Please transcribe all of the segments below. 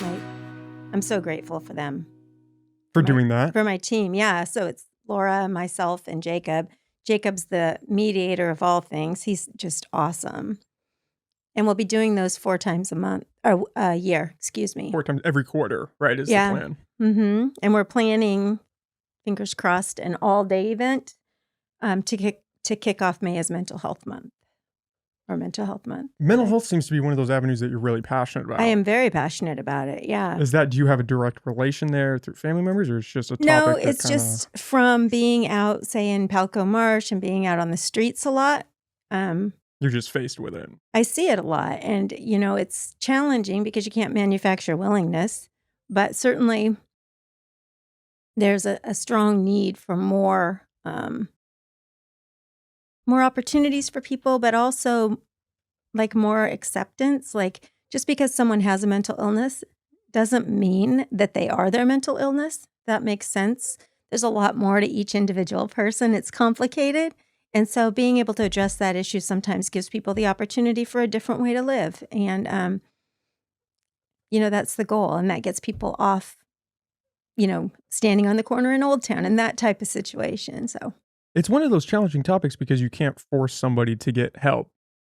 I'm so grateful for them. For doing that? For my team, yeah. So it's Laura, myself, and Jacob. Jacob's the mediator of all things. He's just awesome. And we'll be doing those 4 times a year, excuse me. 4 times every quarter, right, is the plan. Mm-hmm. And we're planning, fingers crossed, an all-day event to kick off May as Mental Health Month. Or Mental Health Month. Mental health seems to be one of those avenues that you're really passionate about. I am very passionate about it, yeah. Do you have a direct relation there through family members, or it's just a topic? No, it's just from being out, say, in Palco Marsh and being out on the streets a lot. You're just faced with it. I see it a lot. And, it's challenging because you can't manufacture willingness. But certainly there's a strong need for more opportunities for people, but also like more acceptance. Like just because someone has a mental illness doesn't mean that they are their mental illness. That makes sense. There's a lot more to each individual person. It's complicated. And so being able to address that issue sometimes gives people the opportunity for a different way to live. And, that's the goal. And that gets people off, standing on the corner in Old Town and that type of situation. So it's one of those challenging topics because you can't force somebody to get help,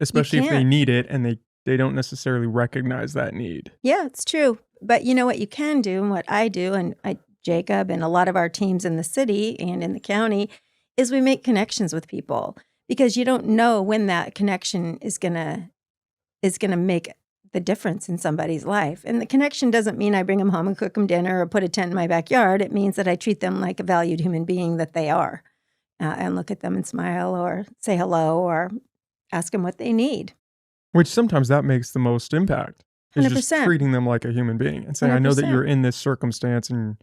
especially if they need it and they don't necessarily recognize that need. Yeah, it's true. But you know what you can do, and what I do, and Jacob and a lot of our teams in the city and in the county, is we make connections with people, because you don't know when that connection is gonna make the difference in somebody's life. And the connection doesn't mean I bring them home and cook them dinner or put a tent in my backyard. It means that I treat them like a valued human being that they are. And look at them and smile or say hello or ask them what they need. Which sometimes that makes the most impact. Is 100%. Just treating them like a human being and saying, 100%. I know that you're in this circumstance and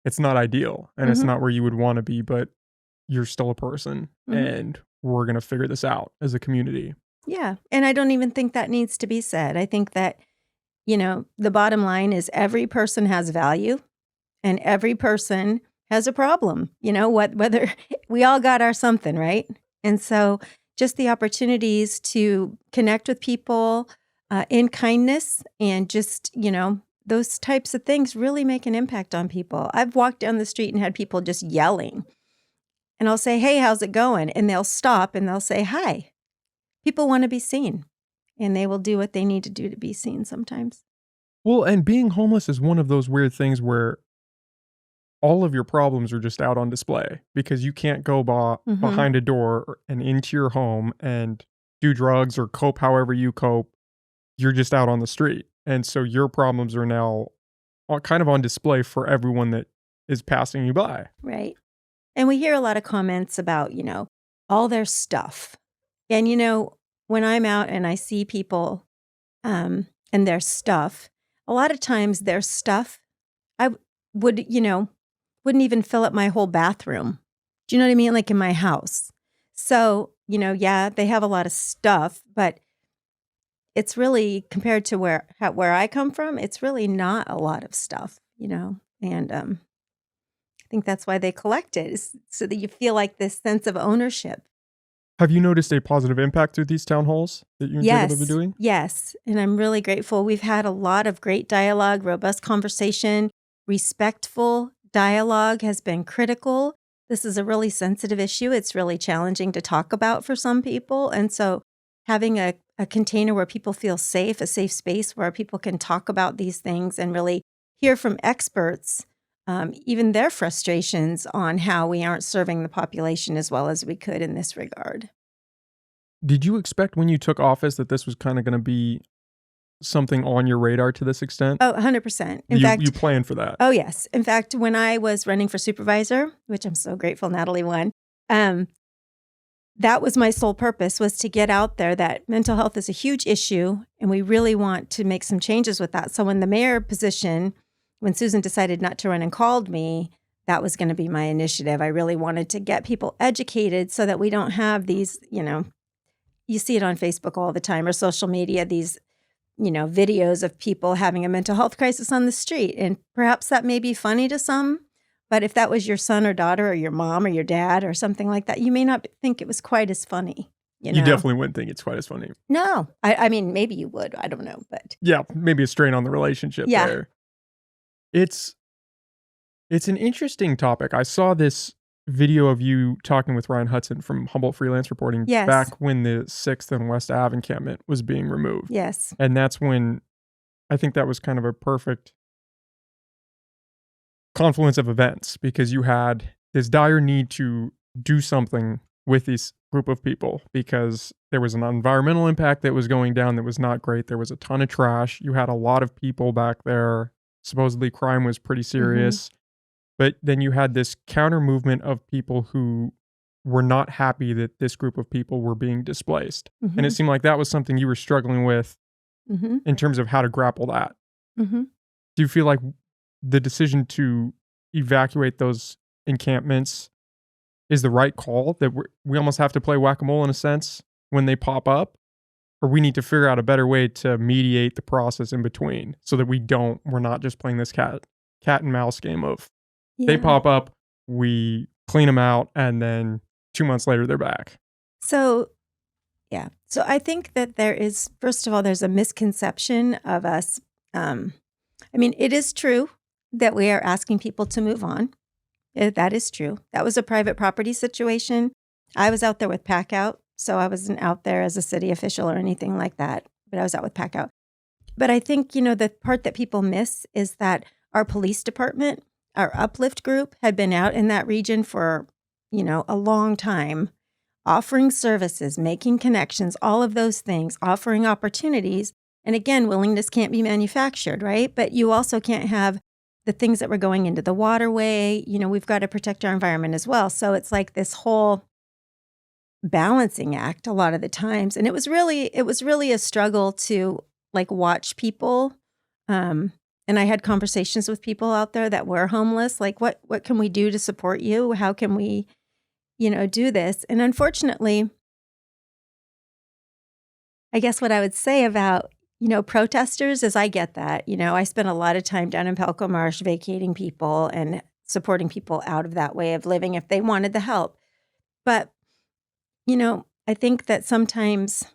it's not ideal and it's not where you would want to be, but you're still a person and we're going to figure this out as a community. Yeah. And I don't even think that needs to be said. I think that, the bottom line is every person has value and every person has a problem, whether we all got our something, right? And so just the opportunities to connect with people in kindness and just, those types of things really make an impact on people. I've walked down the street and had people just yelling, and I'll say, hey, how's it going? And they'll stop and they'll say, hi. People want to be seen, and they will do what they need to do to be seen sometimes. Well, and being homeless is one of those weird things where all of your problems are just out on display because you can't go behind a door and into your home and do drugs or cope however you cope. You're just out on the street. And so your problems are now kind of on display for everyone that is passing you by. Right. And we hear a lot of comments about, all their stuff. And, when I'm out and I see people and their stuff, a lot of times their stuff, I would, wouldn't even fill up my whole bathroom. Do you know what I mean? Like in my house. So, yeah, they have a lot of stuff, but it's really, compared to where I come from, it's really not a lot of stuff, and I think that's why they collect it, is so that you feel like this sense of ownership. Have you noticed a positive impact through these town halls that you and Jacob have been doing? Yes, and I'm really grateful. We've had a lot of great dialogue, robust conversation, respectful dialogue has been critical. This is a really sensitive issue. It's really challenging to talk about for some people. And so having a container where people feel safe, a safe space where people can talk about these things and really hear from experts, even their frustrations on how we aren't serving the population as well as we could in this regard. Did you expect when you took office that this was kind of going to be something on your radar to this extent? Oh, 100%. You planned for that? Oh, yes. In fact, when I was running for supervisor, which I'm so grateful Natalie won, that was my sole purpose, was to get out there that mental health is a huge issue, and we really want to make some changes with that. So when the mayor position, when Susan decided not to run and called me, that was going to be my initiative. I really wanted to get people educated so that we don't have these, you see it on Facebook all the time or social media, these videos of people having a mental health crisis on the street. And perhaps that may be funny to some, but if that was your son or daughter or your mom or your dad or something like that, you may not think it was quite as funny. You definitely wouldn't think it's quite as funny. No. I mean, maybe you would. I don't know. But yeah, maybe a strain on the relationship there. It's an interesting topic. I saw this video of you talking with Ryan Hudson from Humboldt Freelance Reporting Yes. back when the 6th and West Ave encampment was being removed. Yes. And that's when I think that was kind of a perfect confluence of events, because you had this dire need to do something with this group of people because there was an environmental impact that was going down that was not great. There was a ton of trash. You had a lot of people back there. Supposedly crime was pretty serious. But then you had this counter movement of people who were not happy that this group of people were being displaced. And it seemed like that was something you were struggling with in terms of how to grapple that. Do you feel like the decision to evacuate those encampments is the right call, that we almost have to play whack-a-mole in a sense when they pop up? Or we need to figure out a better way to mediate the process in between so that we're not just playing this cat and mouse game of they pop up, we clean them out, and then 2 months later they're back. So I think that there is, first of all, there's a misconception of us. It is true that we are asking people to move on. That is true. That was a private property situation. I was out there with pack out, so I wasn't out there as a city official or anything like that, but I was out with pack out. But I think, the part that people miss is that our police department, our uplift group, had been out in that region for, a long time, offering services, making connections, all of those things, offering opportunities. And again, willingness can't be manufactured, right? But you also can't have the things that were going into the waterway. We've got to protect our environment as well. So it's like this whole balancing act a lot of the times. And it was really a struggle to watch people. And I had conversations with people out there that were homeless. Like, what can we do to support you? How can we, do this? And unfortunately, I guess what I would say about, protesters is I get that. I spent a lot of time down in Pelco Marsh vacating people and supporting people out of that way of living if they wanted the help. But, I think that sometimes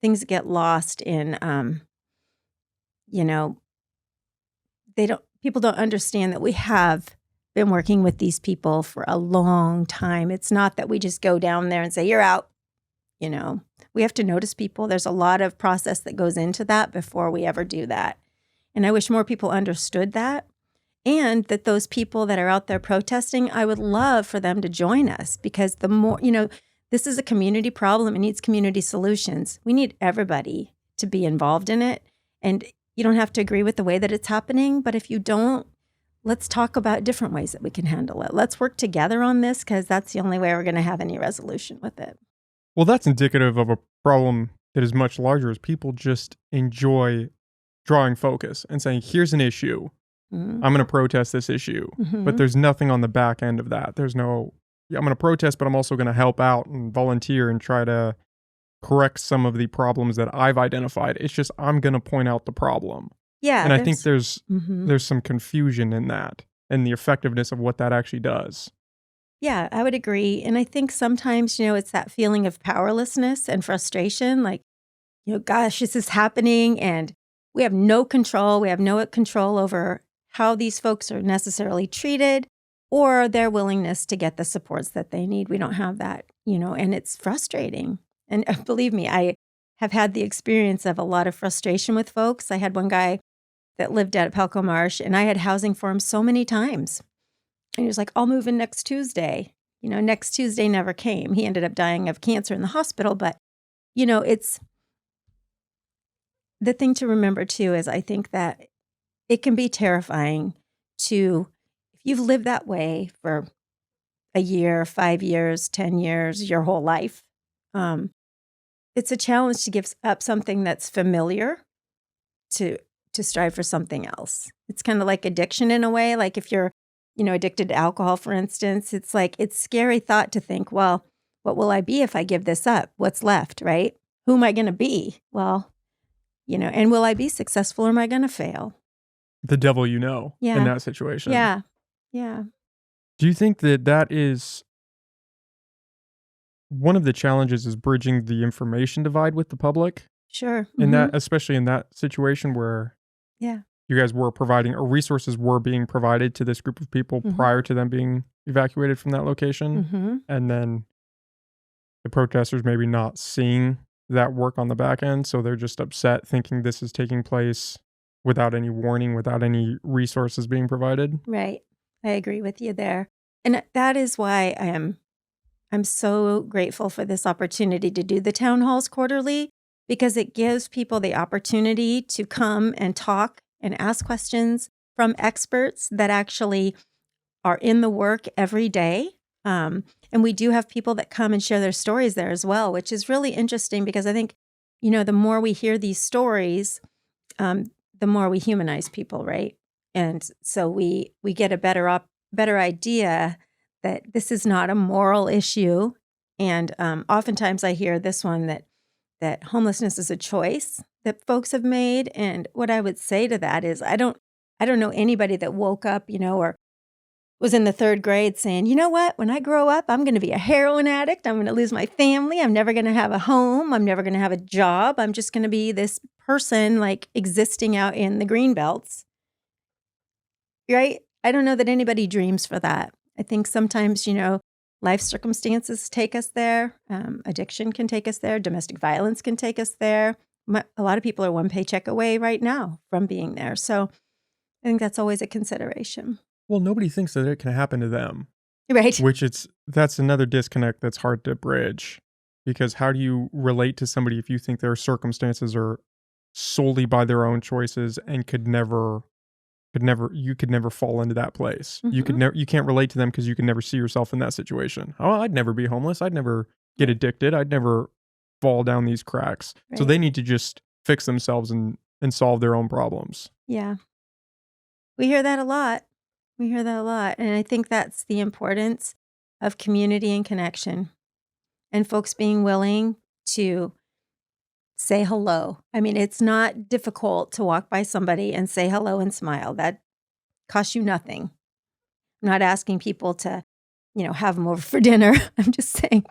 things get lost in, people don't understand that we have been working with these people for a long time. It's not that we just go down there and say, you're out. We have to notice people. There's a lot of process that goes into that before we ever do that. And I wish more people understood that, and that those people that are out there protesting, I would love for them to join us, because the more, this is a community problem. It needs community solutions. We need everybody to be involved in it. And you don't have to agree with the way that it's happening, but if you don't, let's talk about different ways that we can handle it. Let's work together on this, because that's the only way we're going to have any resolution with it. Well, that's indicative of a problem that is much larger, is people just enjoy drawing focus and saying, here's an issue. I'm going to protest this issue. But there's nothing on the back end of that. There's no, I'm going to protest, but I'm also going to help out and volunteer and try to correct some of the problems that I've identified. It's just, I'm going to point out the problem. Yeah. And I think there's some confusion in that and the effectiveness of what that actually does. Yeah, I would agree. And I think sometimes, it's that feeling of powerlessness and frustration, like, gosh, this is happening and we have no control. We have no control over how these folks are necessarily treated or their willingness to get the supports that they need. We don't have that, and it's frustrating. And believe me, I have had the experience of a lot of frustration with folks. I had one guy that lived at Pelco Marsh, and I had housing for him so many times. And he was like, I'll move in next Tuesday. Next Tuesday never came. He ended up dying of cancer in the hospital. But, it's the thing to remember, too, is I think that it can be terrifying if you've lived that way for a year, 5 years, 10 years, your whole life. It's a challenge to give up something that's familiar to strive for something else. It's kind of like addiction in a way. Like if you're addicted to alcohol, for instance, it's like, it's a scary thought to think, well, what will I be if I give this up? What's left, right? Who am I going to be? Well, and will I be successful or am I going to fail? The devil in that situation. Yeah. Yeah. Do you think that is one of the challenges, is bridging the information divide with the public? Sure. In that, especially in that situation where you guys were providing, or resources were being provided to this group of people prior to them being evacuated from that location. And then the protesters maybe not seeing that work on the back end, so they're just upset thinking this is taking place without any warning, without any resources being provided. Right. I agree with you there. And that is why I'm so grateful for this opportunity to do the town halls quarterly, because it gives people the opportunity to come and talk and ask questions from experts that actually are in the work every day. And we do have people that come and share their stories there as well, which is really interesting because I think, the more we hear these stories, the more we humanize people, right? And so we get a better idea that this is not a moral issue. And oftentimes I hear this one that homelessness is a choice that folks have made. And what I would say to that is I don't know anybody that woke up, or was in the 3rd grade saying, you know what, when I grow up, I'm going to be a heroin addict. I'm going to lose my family. I'm never going to have a home. I'm never going to have a job. I'm just going to be this person like existing out in the green belts. Right? I don't know that anybody dreams for that. I think sometimes, life circumstances take us there. Addiction can take us there. Domestic violence can take us there. A lot of people are one paycheck away right now from being there. So I think that's always a consideration. Well, nobody thinks that it can happen to them. Right. That's another disconnect that's hard to bridge, because how do you relate to somebody if you think their circumstances are solely by their own choices and you could never fall into that place. You can't relate to them because you can never see yourself in that situation. Oh, I'd never be homeless. I'd never get addicted. I'd never fall down these cracks. Right. So they need to just fix themselves and solve their own problems. Yeah. We hear that a lot. And I think that's the importance of community and connection and folks being willing to say hello. I mean, it's not difficult to walk by somebody and say hello and smile. That costs you nothing. I'm not asking people to, have them over for dinner. I'm just saying,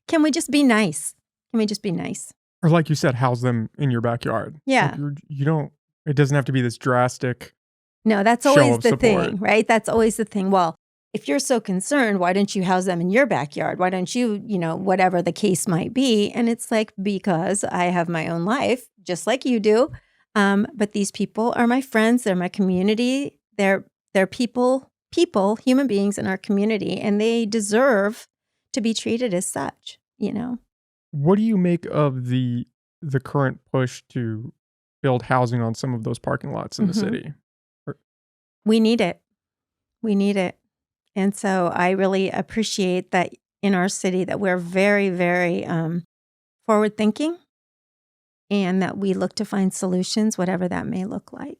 can we just be nice? Or like you said, house them in your backyard. Yeah. Like it doesn't have to be this drastic. No, that's always the thing, right? That's always the thing. Well, if you're so concerned, why don't you house them in your backyard? Why don't you, whatever the case might be? And it's like, because I have my own life, just like you do. But these people are my friends. They're my community. They're people, human beings in our community, and they deserve to be treated as such, What do you make of the current push to build housing on some of those parking lots in the city? We need it. And so I really appreciate that in our city that we're very, very forward thinking and that we look to find solutions, whatever that may look like.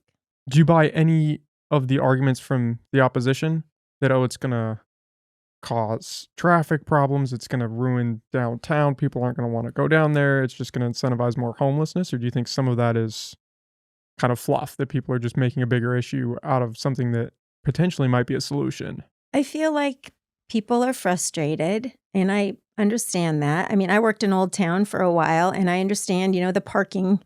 Do you buy any of the arguments from the opposition that, it's going to cause traffic problems, it's going to ruin downtown, people aren't going to want to go down there, it's just going to incentivize more homelessness? Or do you think some of that is kind of fluff, that people are just making a bigger issue out of something that potentially might be a solution? I feel like people are frustrated, and I understand that. I mean, I worked in Old Town for a while, and I understand, the parking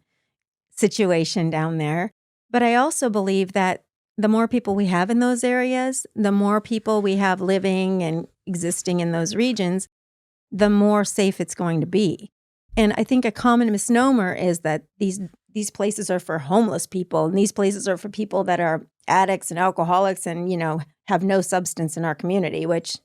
situation down there. But I also believe that the more people we have in those areas, the more people we have living and existing in those regions, the more safe it's going to be. And I think a common misnomer is that these places are for homeless people, and these places are for people that are addicts and alcoholics and, have no substance in our community, which,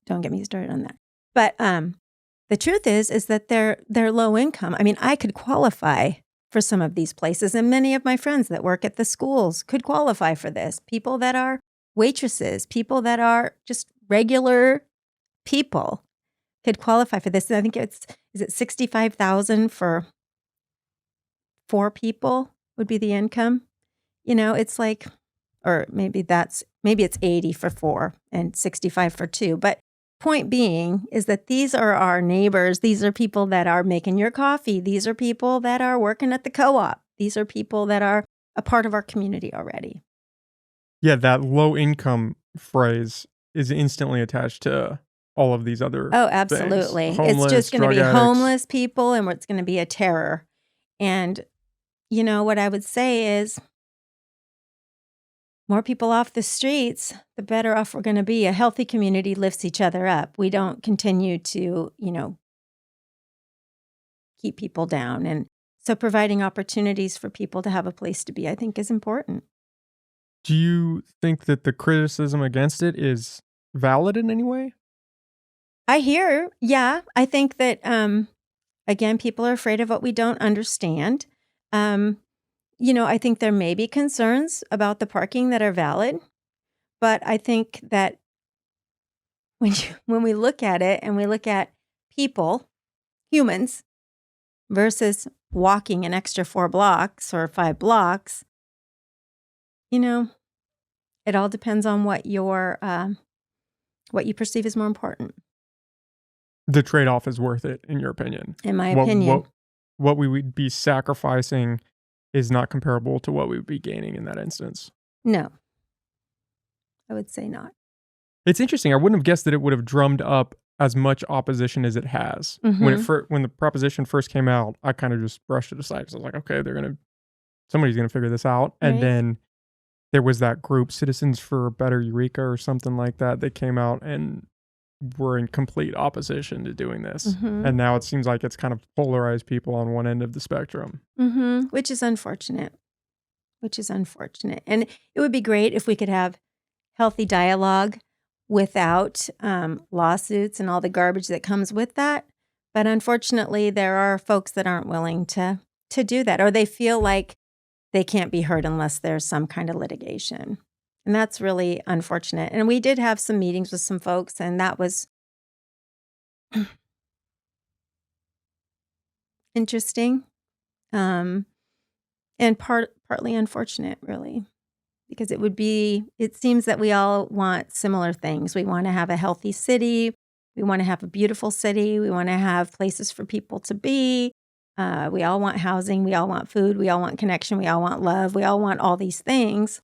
don't get me started on that. But the truth is that they're low income. I mean, I could qualify for some of these places, and many of my friends that work at the schools could qualify for this. People that are waitresses, people that are just regular people could qualify for this. And I think is it $65,000 for 4 people would be the income? It's like, or maybe it's 80 for 4 and 65 for 2. But point being is that these are our neighbors. These are people that are making your coffee. These are people that are working at the co-op. These are people that are a part of our community already. Yeah, that low income phrase is instantly attached to all of these other Oh, absolutely. Homeless, it's just going to be drug addicts. Homeless people, and it's going to be a terror. And what I would say is more people off the streets, the better off we're going to be. A healthy community lifts each other up. We don't continue to, keep people down. And so providing opportunities for people to have a place to be, I think, is important. Do you think that the criticism against it is valid in any way? I think that, again, people are afraid of what we don't understand. I think there may be concerns about the parking that are valid, but I think that when we look at it and we look at people, humans, versus walking an extra 4 blocks or 5 blocks, it all depends on what you perceive as more important. The trade-off is worth it, in your opinion. In my opinion. What we would be sacrificing is not comparable to what we would be gaining in that instance. No. I would say not. It's interesting. I wouldn't have guessed that it would have drummed up as much opposition as it has. Mm-hmm. When the proposition first came out, I kind of just brushed it aside because I was like, okay, somebody's gonna figure this out. Right. And then there was that group, Citizens for a Better Eureka or something like that, that came out and were in complete opposition to doing this. Mm-hmm. And now it seems like it's kind of polarized people on one end of the spectrum. Mm-hmm. Which is unfortunate. And it would be great if we could have healthy dialogue without lawsuits and all the garbage that comes with that. But unfortunately, there are folks that aren't willing to do that, or they feel like they can't be heard unless there's some kind of litigation. And that's really unfortunate. And we did have some meetings with some folks, and that was interesting, and partly unfortunate, really, because it seems that we all want similar things. We want to have a healthy city. We want to have a beautiful city. We want to have places for people to be. We all want housing. We all want food. We all want connection. We all want love. We all want all these things.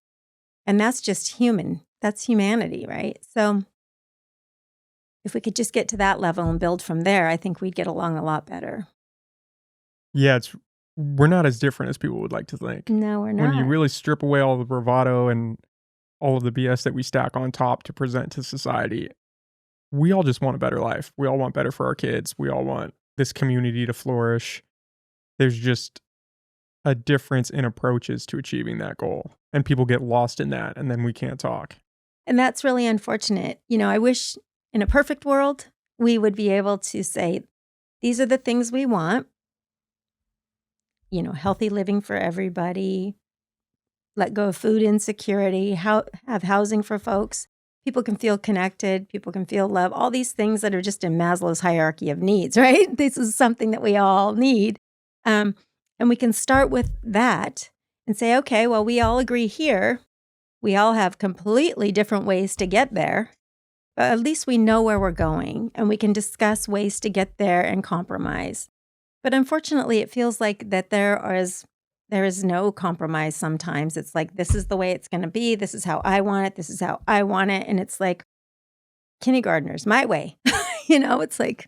And that's just human. That's humanity, right? So if we could just get to that level and build from there, I think we'd get along a lot better. Yeah, we're not as different as people would like to think. No, we're not. When you really strip away all the bravado and all of the BS that we stack on top to present to society, we all just want a better life. We all want better for our kids. We all want this community to flourish. There's just a difference in approaches to achieving that goal. And people get lost in that, and then we can't talk. And that's really unfortunate. I wish in a perfect world, we would be able to say, these are the things we want. Healthy living for everybody, let go of food insecurity, have housing for folks. People can feel connected. People can feel love. All these things that are just in Maslow's hierarchy of needs, right? This is something that we all need. And we can start with that and say, okay, well, we all agree here. We all have completely different ways to get there, but at least we know where we're going, and we can discuss ways to get there and compromise. But unfortunately, it feels like that there is no compromise sometimes. It's like, this is the way it's going to be. This is how I want it. This is how I want it. And it's like, kindergartners, my way. It's like,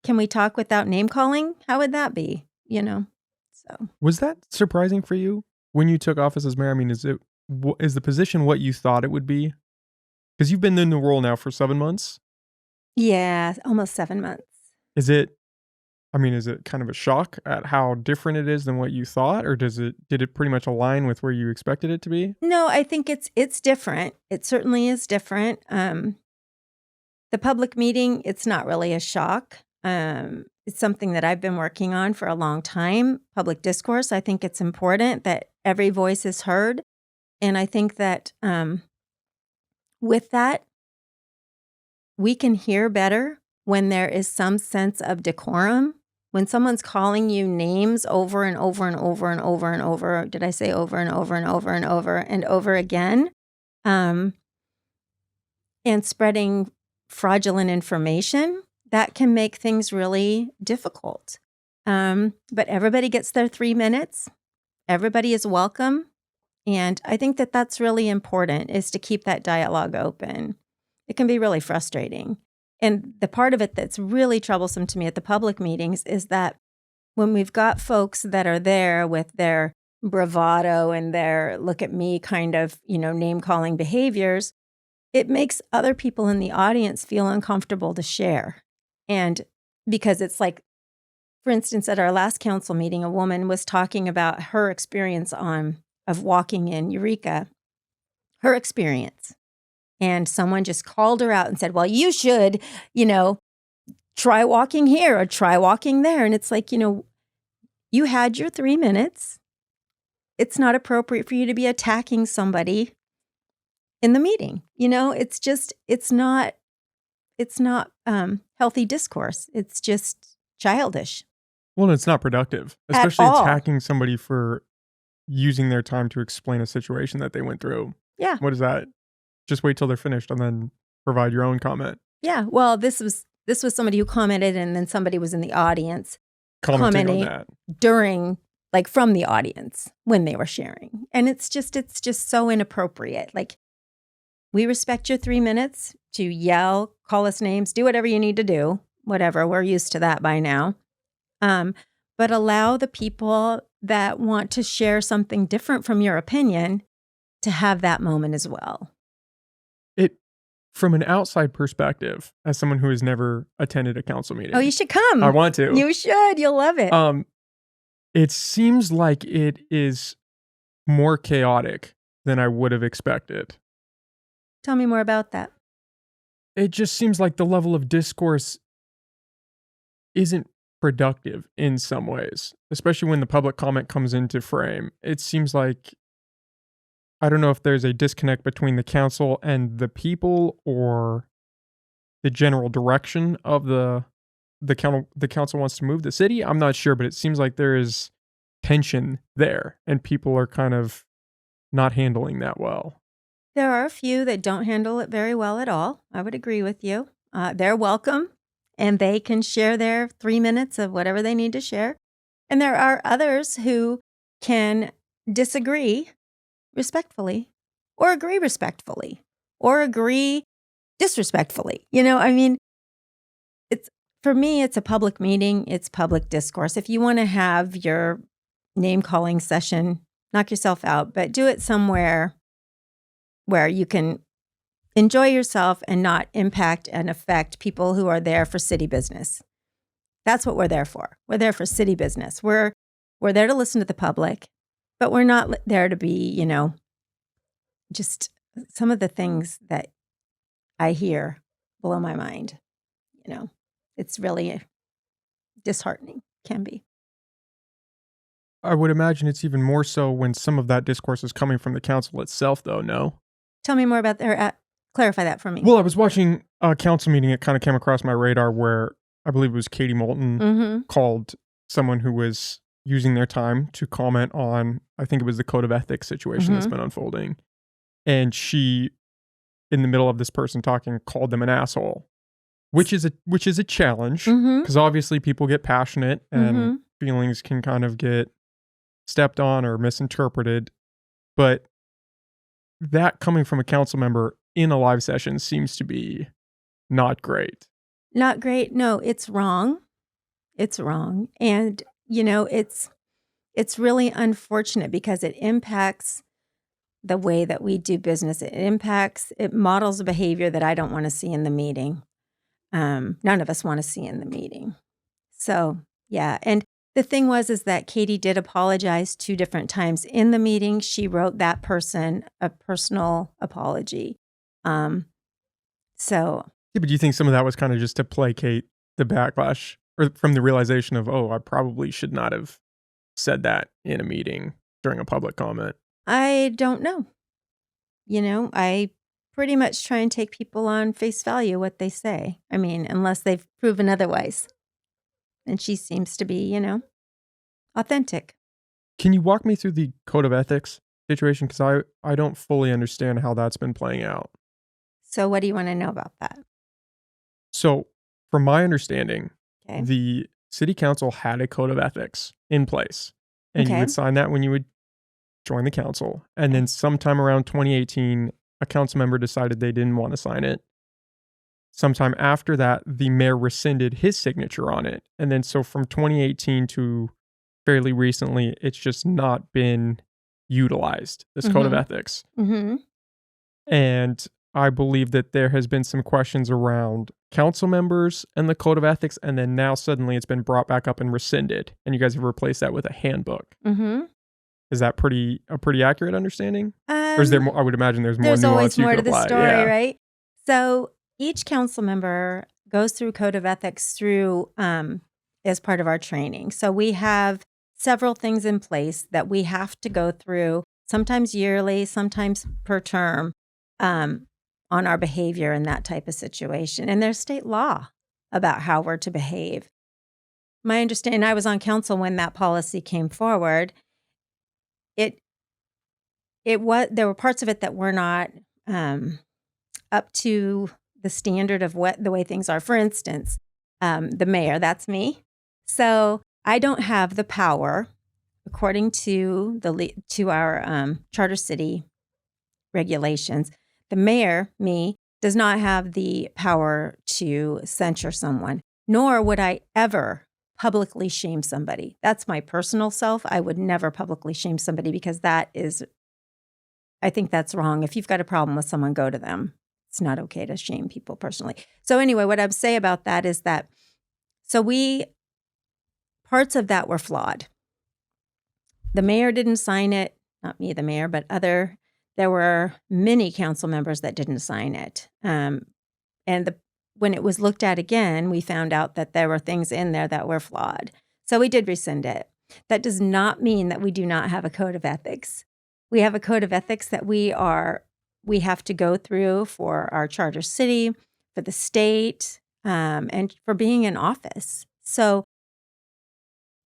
can we talk without name calling? How would that be? So. Was that surprising for you when you took office as mayor? I mean, is the position what you thought it would be? Because you've been in the role now for 7 months. Yeah, almost 7 months. Is it kind of a shock at how different it is than what you thought, or did it pretty much align with where you expected it to be? No, I think it's different. It certainly is different. The public meeting, it's not really a shock. It's something that I've been working on for a long time. Public discourse, I think it's important that every voice is heard. And I think that with that, we can hear better when there is some sense of decorum. When someone's calling you names over and over and over and over and over, did I say over and over and over and over and over again? And spreading fraudulent information, that can make things really difficult. But everybody gets their 3 minutes. Everybody is welcome. And I think that that's really important, is to keep that dialogue open. It can be really frustrating. And the part of it that's really troublesome to me at the public meetings is that when we've got folks that are there with their bravado and their look at me kind of, name calling behaviors, it makes other people in the audience feel uncomfortable to share. And because it's like, for instance, at our last council meeting, a woman was talking about her experience of walking in Eureka, her experience. And someone just called her out and said, well, you should, try walking here or try walking there. And it's like, you had your 3 minutes. It's not appropriate for you to be attacking somebody in the meeting. It's not healthy discourse. It's just childish. Well, it's not productive, especially attacking somebody for using their time to explain a situation that they went through. Yeah. What is that? Just wait till they're finished and then provide your own comment. Yeah. Well, this was somebody who commented, and then somebody was in the audience commenting on that during, like, from the audience when they were sharing. And it's just so inappropriate. Like, we respect your 3 minutes to yell, call us names, do whatever you need to do, whatever. We're used to that by now. But allow the people that want to share something different from your opinion to have that moment as well. From an outside perspective, as someone who has never attended a council meeting. Oh, you should come. I want to. You should. You'll love it. It seems like it is more chaotic than I would have expected. Tell me more about that. It just seems like the level of discourse isn't productive in some ways, especially when the public comment comes into frame. It seems like, I don't know if there's a disconnect between the council and the people, or the general direction of the council wants to move the city. I'm not sure, but it seems like there is tension there, and people are kind of not handling that well. There are a few that don't handle it very well at all. I would agree with you. They're welcome, and they can share their 3 minutes of whatever they need to share. And there are others who can disagree respectfully, or agree respectfully, or agree disrespectfully. For me, it's a public meeting. It's public discourse. If you want to have your name calling session, knock yourself out, but do it somewhere where you can enjoy yourself and not impact and affect people who are there for city business. That's what we're there for. We're there for city business. We're there to listen to the public, but we're not there to be, just some of the things that I hear blow my mind. It's really disheartening, can be. I would imagine it's even more so when some of that discourse is coming from the council itself, though, no? Tell me more about clarify that for me. Well, I was watching a council meeting. It kind of came across my radar where I believe it was Katie Moulton called someone who was using their time to comment on, I think it was the code of ethics situation that's been unfolding. And she, in the middle of this person talking, called them an asshole, which is a challenge, because obviously people get passionate and feelings can kind of get stepped on or misinterpreted. But that coming from a council member in a live session seems to be not great. Not great. No, it's wrong. It's wrong. And, it's really unfortunate because it impacts the way that we do business. It models a behavior that I don't want to see in the meeting. None of us want to see in the meeting. So, yeah. And the thing is that Katie did apologize 2 different times in the meeting. She wrote that person a personal apology. Yeah, but do you think some of that was kind of just to placate the backlash, or from the realization of, I probably should not have said that in a meeting during a public comment? I don't know. I pretty much try and take people on face value, what they say. I mean, unless they've proven otherwise. And she seems to be, authentic. Can you walk me through the code of ethics situation? Because I don't fully understand how that's been playing out. So what do you want to know about that? So from my understanding, the city council had a code of ethics in place. And you would sign that when you would join the council. And then sometime around 2018, a council member decided they didn't want to sign it. Sometime after that, the mayor rescinded his signature on it. And then so from 2018 to fairly recently, it's just not been utilized, this code of ethics. And I believe that there has been some questions around council members and the code of ethics, and then now suddenly it's been brought back up and rescinded, and you guys have replaced that with a handbook. Is that a pretty accurate understanding? Or is there more? I would imagine there's more There's nuance always you more could to the apply. story, Yeah. right? So each council member goes through code of ethics through as part of our training. So we have several things in place that we have to go through, sometimes yearly, sometimes per term, on our behavior in that type of situation. And there's state law about how we're to behave. My understanding, I was on council when that policy came forward. There were parts of it that were not up to the standard of the way things are. For instance, the mayor, that's me. So I don't have the power, according to our charter city regulations. The mayor, me, does not have the power to censure someone, nor would I ever publicly shame somebody. That's my personal self. I would never publicly shame somebody because I think that's wrong. If you've got a problem with someone, go to them. It's not okay to shame people personally. So anyway, what I'd say about that is that, parts of that were flawed. The mayor didn't sign it, not me, the mayor, but there were many council members that didn't sign it. When it was looked at again, we found out that there were things in there that were flawed. So we did rescind it. That does not mean that we do not have a code of ethics. We have a code of ethics that we have to go through for our charter city, for the state, and for being in office. So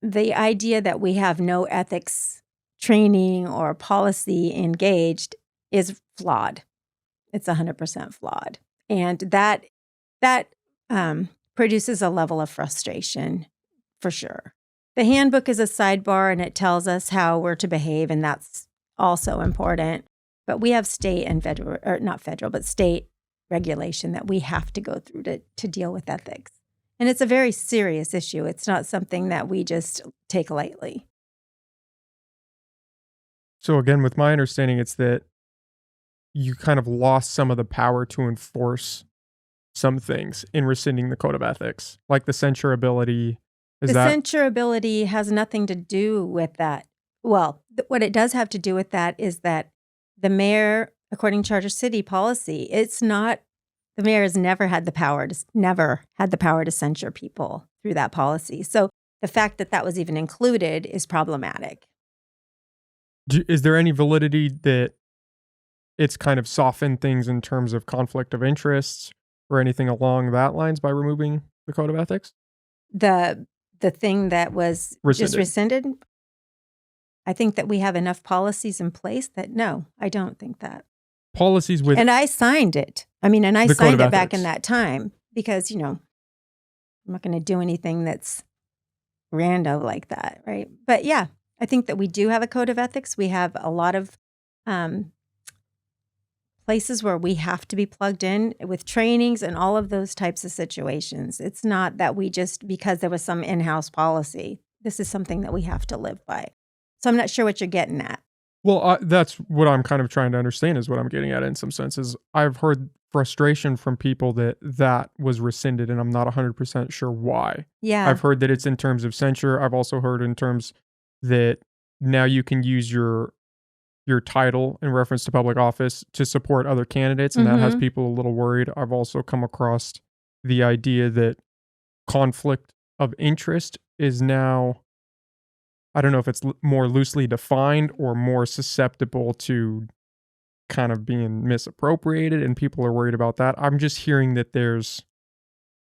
the idea that we have no ethics training or policy engaged is flawed. It's 100% flawed. And that produces a level of frustration, for sure. The handbook is a sidebar, and it tells us how we're to behave, and that's also important. But we have state and federal, or not federal, but state regulation that we have to go through to deal with ethics. And it's a very serious issue. It's not something that we just take lightly. So again, with my understanding, it's that you kind of lost some of the power to enforce some things in rescinding the code of ethics, like the censurability. Censurability has nothing to do with that. Well, what it does have to do with that is that the mayor, according to Charter City policy, the mayor has never had the power to censure people through that policy. So the fact that that was even included is problematic. Is there any validity that it's kind of softened things in terms of conflict of interests or anything along that lines by removing the code of ethics? The thing that was just rescinded? I think that we have enough policies in place that no, I don't think that. Policies with... And I signed it. I signed it back in that time because, I'm not going to do anything that's rando like that, right? But yeah, I think that we do have a code of ethics. We have a lot of places where we have to be plugged in with trainings and all of those types of situations. It's not that we just, because there was some in-house policy, this is something that we have to live by. So I'm not sure what you're getting at. Well, that's what I'm kind of trying to understand is what I'm getting at in some senses. I've heard frustration from people that was rescinded, and I'm not 100% sure why. Yeah. I've heard that it's in terms of censure. I've also heard in terms that now you can use your title in reference to public office to support other candidates, and that has people a little worried. I've also come across the idea that conflict of interest is now, I don't know if it's more loosely defined or more susceptible to kind of being misappropriated, and people are worried about that. I'm just hearing that there's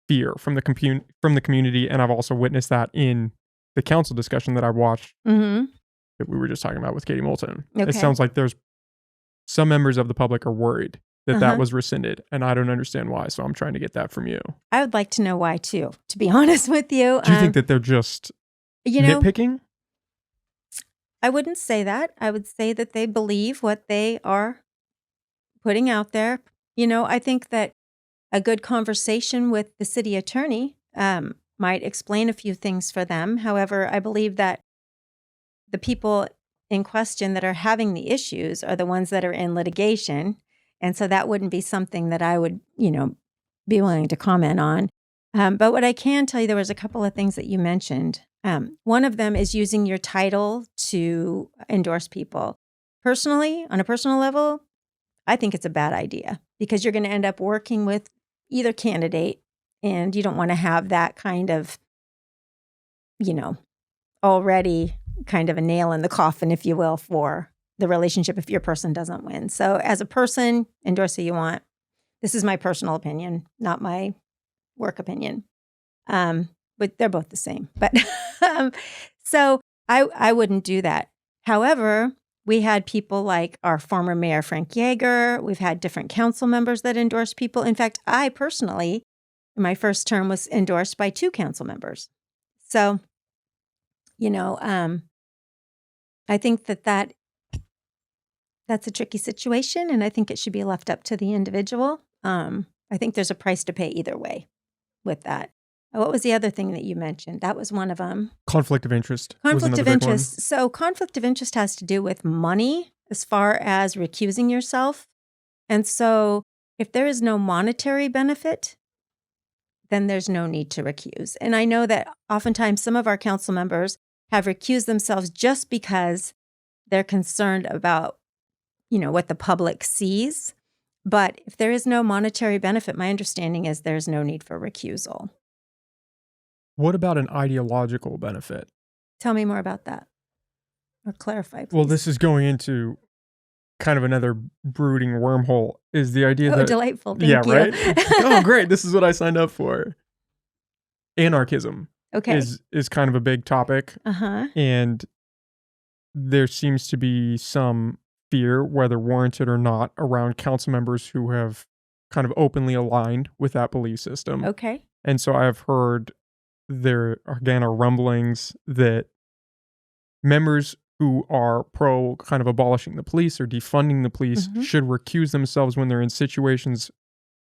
fear from the community, and I've also witnessed that in the council discussion that I watched that we were just talking about with Katie Moulton. Okay. It sounds like there's some members of the public are worried that that was rescinded, and I don't understand why, so I'm trying to get that from you. I would like to know why too, to be honest with you. Do you think that they're just nitpicking? I wouldn't say that. I would say that they believe what they are putting out there. I think that a good conversation with the city attorney might explain a few things for them. However, I believe that the people in question that are having the issues are the ones that are in litigation. And so that wouldn't be something that I would, be willing to comment on. But what I can tell you, there was a couple of things that you mentioned. One of them is using your title to endorse people. Personally, on a personal level, I think it's a bad idea because you're going to end up working with either candidate, and you don't want to have that kind of, already kind of a nail in the coffin, if you will, for the relationship if your person doesn't win. So as a person, endorse who you want. This is my personal opinion, not my work opinion. But they're both the same. But so I wouldn't do that. However, we had people like our former mayor, Frank Yeager. We've had different council members that endorse people. In fact, I personally, in my first term, was endorsed by 2 council members. So, I think that's a tricky situation, and I think it should be left up to the individual. I think there's a price to pay either way with that. What was the other thing that you mentioned? That was one of them. Conflict of interest. Conflict of interest. So conflict of interest has to do with money as far as recusing yourself. And so if there is no monetary benefit, then there's no need to recuse. And I know that oftentimes some of our council members have recused themselves just because they're concerned about, what the public sees. But if there is no monetary benefit, my understanding is there's no need for recusal. What about an ideological benefit? Tell me more about that. Or clarify, please. Well, this is going into kind of another brooding wormhole, is the idea that... Oh, delightful. Thank you. Right? Oh, great. This is what I signed up for. Anarchism is kind of a big topic. Uh-huh. And there seems to be some fear, whether warranted or not, around council members who have kind of openly aligned with that belief system. Okay. And so I've heard there, again, are rumblings that members who are pro kind of abolishing the police or defunding the police should recuse themselves when they're in situations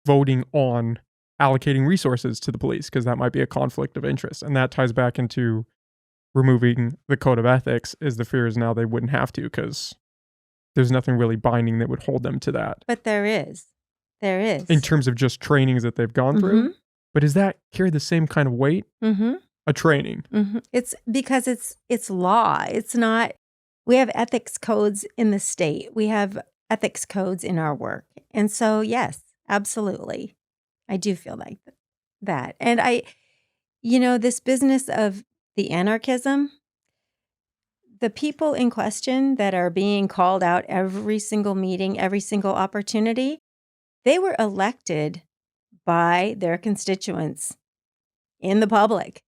voting on allocating resources to the police, because that might be a conflict of interest. And that ties back into removing the code of ethics, is the fear is now they wouldn't have to, because there's nothing really binding that would hold them to that. But there is. There is. In terms of just trainings that they've gone through. But does that carry the same kind of weight? A training. It's because it's law. It's not, we have ethics codes in the state. We have ethics codes in our work. And so, yes, absolutely. I do feel like that. And this business of the anarchism, the people in question that are being called out every single meeting, every single opportunity, they were elected by their constituents in the public.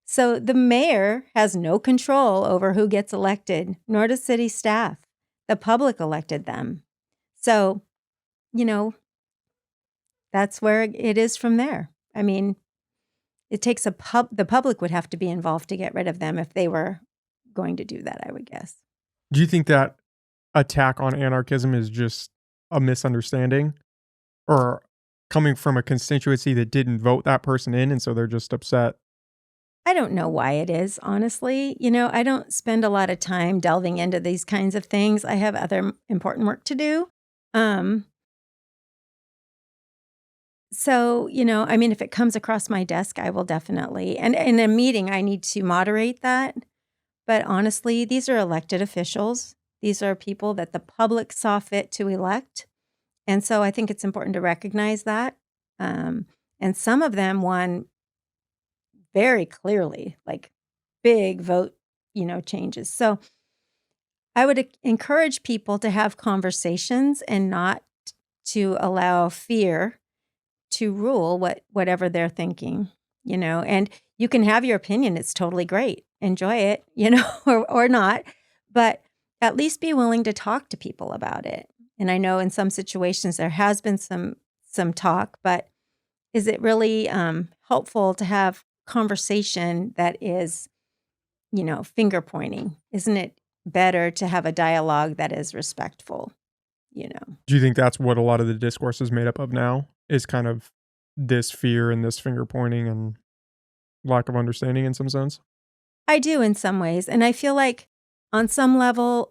So the mayor has no control over who gets elected, nor does city staff. The public elected them. So, that's where it is from there. I mean, it takes the public would have to be involved to get rid of them if they were going to do that, I would guess. Do you think that attack on anarchism is just a misunderstanding, or coming from a constituency that didn't vote that person in, and so they're just upset? I don't know why it is, honestly. I don't spend a lot of time delving into these kinds of things. I have other important work to do. So, if it comes across my desk, I will definitely, and in a meeting, I need to moderate that. But honestly, these are elected officials. These are people that the public saw fit to elect. And so I think it's important to recognize that. And some of them won very clearly, like big vote, changes. So I would encourage people to have conversations and not to allow fear to rule whatever they're thinking, and you can have your opinion. It's totally great. Enjoy it, or not, but at least be willing to talk to people about it. And I know in some situations there has been some talk, but is it really helpful to have conversation that is, finger pointing? Isn't it better to have a dialogue that is respectful? Do you think that's what a lot of the discourse is made up of now, is kind of this fear and this finger pointing and lack of understanding in some sense? I do in some ways. And I feel like on some level,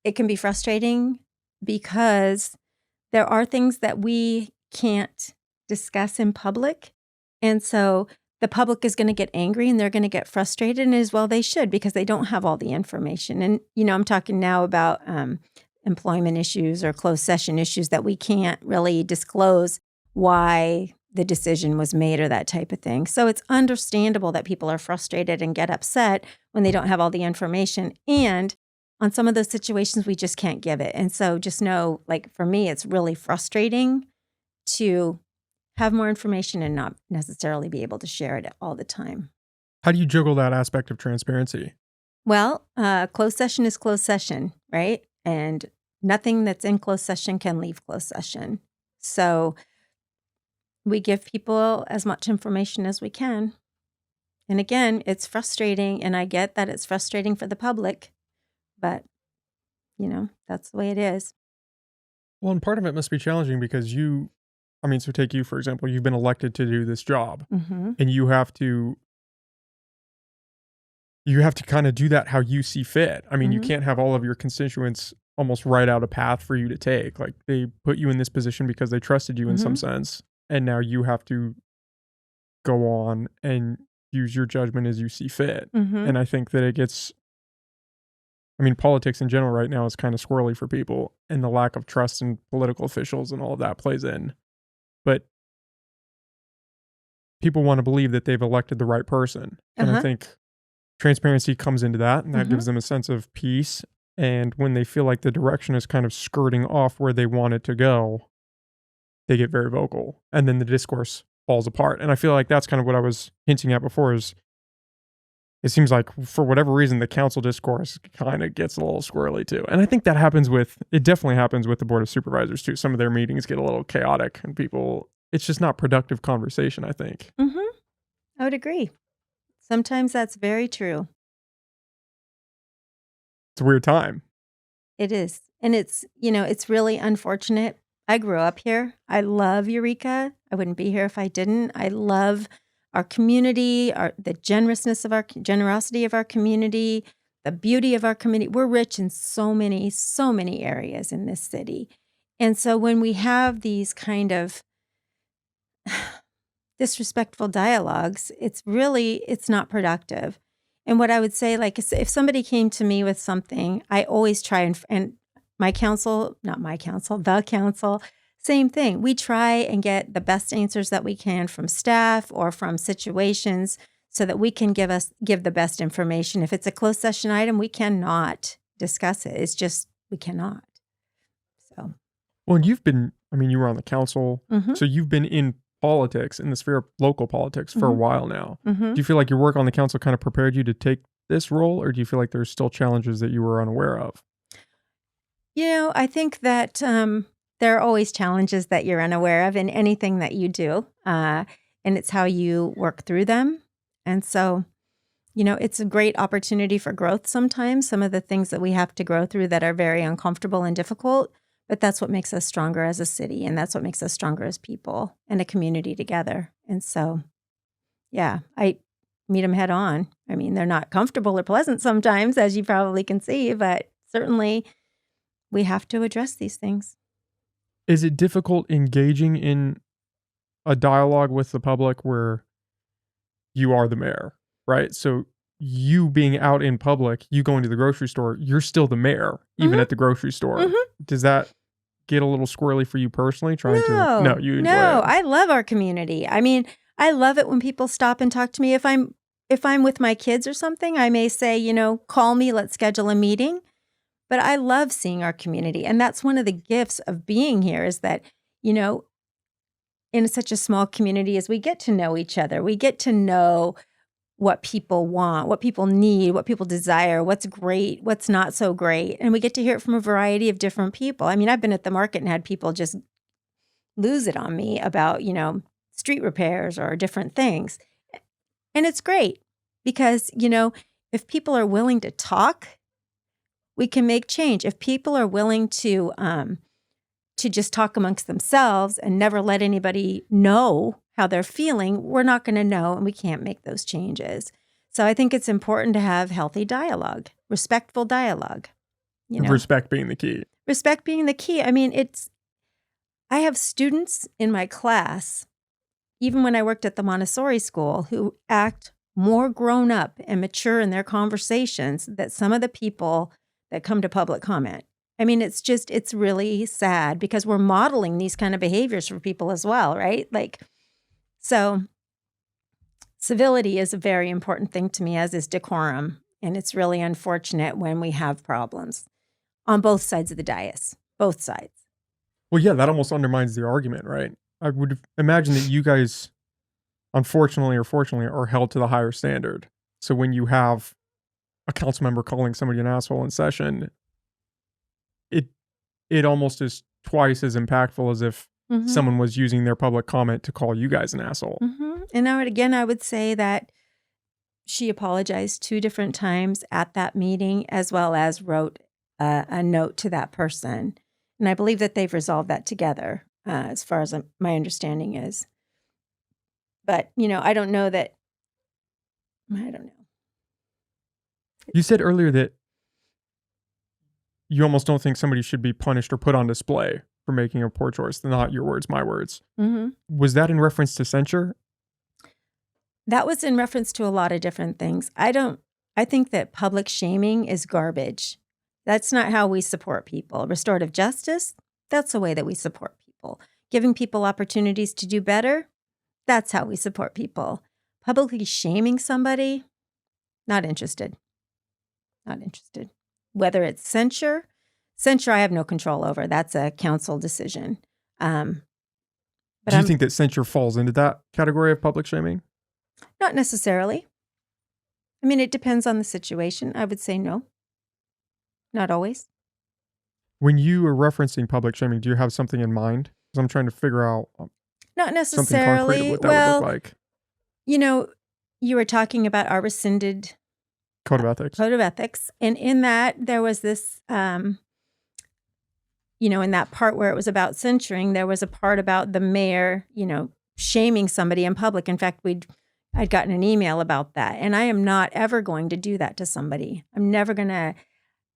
it can be frustrating because there are things that we can't discuss in public. And so the public is going to get angry and they're going to get frustrated, and as well they should, because they don't have all the information. And, I'm talking now about employment issues or closed session issues that we can't really disclose why the decision was made or that type of thing. So it's understandable that people are frustrated and get upset when they don't have all the information. And on some of those situations, we just can't give it. And so just know, like for me, it's really frustrating to have more information and not necessarily be able to share it all the time. How do you juggle that aspect of transparency? Well, closed session is closed session, right? And nothing that's in closed session can leave closed session. So we give people as much information as we can. And again, it's frustrating, and I get that it's frustrating for the public, but, that's the way it is. Well, and part of it must be challenging because so take you, for example, you've been elected to do this job, Mm-hmm. and you have to kind of do that how you see fit. I mean, you Mhm. can't have all of your constituents almost write out a path for you to take. Like, they put you in this position because they trusted you in some sense, and now you have to go on and use your judgment as you see fit. Mm-hmm. And I think that politics in general right now is kind of squirrely for people, and the lack of trust in political officials and all of that plays in. But people want to believe that they've elected the right person. And I think transparency comes into that, and that gives them a sense of peace. And when they feel like the direction is kind of skirting off where they want it to go, they get very vocal, and then the discourse falls apart. And I feel like that's kind of what I was hinting at before, is it seems like for whatever reason, the council discourse kind of gets a little squirrely too. And I think that it definitely happens with the Board of Supervisors too. Some of their meetings get a little chaotic, and it's just not productive conversation, I think. Mm-hmm. I would agree. Sometimes that's very true. It's a weird time. It is. And it's really unfortunate. I grew up here. I love Eureka. I wouldn't be here if I didn't. I love our community, the generosity of our community, the beauty of our community. We're rich in so many areas in this city. And so when we have these kind of disrespectful dialogues, it's not productive. And what I would say, like, if somebody came to me with something, I always try and the council, same thing. We try and get the best answers that we can from staff or from situations so that we can give the best information. If it's a closed session item, we cannot discuss it. It's just, we cannot. So. Well, and you were on the council, so you've been in politics, in the sphere of local politics for a while now. Do you feel like your work on the council kind of prepared you to take this role, or do you feel like there's still challenges that you were unaware of? I think that there are always challenges that you're unaware of in anything that you do, and it's how you work through them. And so, it's a great opportunity for growth sometimes, some of the things that we have to grow through that are very uncomfortable and difficult. But that's what makes us stronger as a city, and that's what makes us stronger as people and a community together. And so, yeah, I meet them head on. I mean, they're not comfortable or pleasant sometimes, as you probably can see, but certainly we have to address these things. Is it difficult engaging in a dialogue with the public where you are the mayor, right? So you being out in public, you going to the grocery store, you're still the mayor, even at the grocery store. Does that get a little squirrely for you personally? You enjoy it? I love our community. I mean, I love it when people stop and talk to me. If I'm with my kids or something, I may say, call me, let's schedule a meeting. But I love seeing our community. And that's one of the gifts of being here, is that, in such a small community, is we get to know each other. We get to know what people want, what people need, what people desire, what's great, what's not so great. And we get to hear it from a variety of different people. I mean, I've been at the market and had people just lose it on me about, street repairs or different things. And it's great because, if people are willing to talk, we can make change. If people are willing to just talk amongst themselves and never let anybody know how they're feeling, we're not going to know, and we can't make those changes. So I think it's important to have healthy dialogue, respectful dialogue. Respect being the key. Respect being the key. I mean, I have students in my class, even when I worked at the Montessori school, who act more grown up and mature in their conversations than some of the people that come to public comment. I mean, it's really sad because we're modeling these kind of behaviors for people as well, right? So civility is a very important thing to me, as is decorum. And it's really unfortunate when we have problems on both sides of the dais, both sides. Well, yeah, that almost undermines the argument, right? I would imagine that you guys, unfortunately or fortunately, are held to the higher standard. So when you have a council member calling somebody an asshole in session, it almost is twice as impactful as if someone was using their public comment to call you guys an asshole. And I would say that she apologized 2 different times at that meeting, as well as wrote a note to that person. And I believe that they've resolved that together, as far as my understanding is. But, I don't know. You said earlier that you almost don't think somebody should be punished or put on display for making a poor choice. Not your words, my words. Was that in reference to censure? That was in reference to a lot of different things. I think that public shaming is garbage. That's not how we support people. Restorative justice, that's the way that we support people. Giving people opportunities to do better, that's how we support people. Publicly shaming somebody, not interested. Not interested. Whether it's censure I have no control over. That's a council decision. Do you think that censure falls into that category of public shaming? Not necessarily. I mean, it depends on the situation. I would say no. Not always. When you are referencing public shaming, do you have something in mind? Because I'm trying to figure out not necessarily something concrete of what that would look like. You were talking about our rescinded Code of ethics. Code of ethics. And in that, there was this, in that part where it was about censuring, there was a part about the mayor, shaming somebody in public. In fact, I'd gotten an email about that. And I am not ever going to do that to somebody. I'm never going to,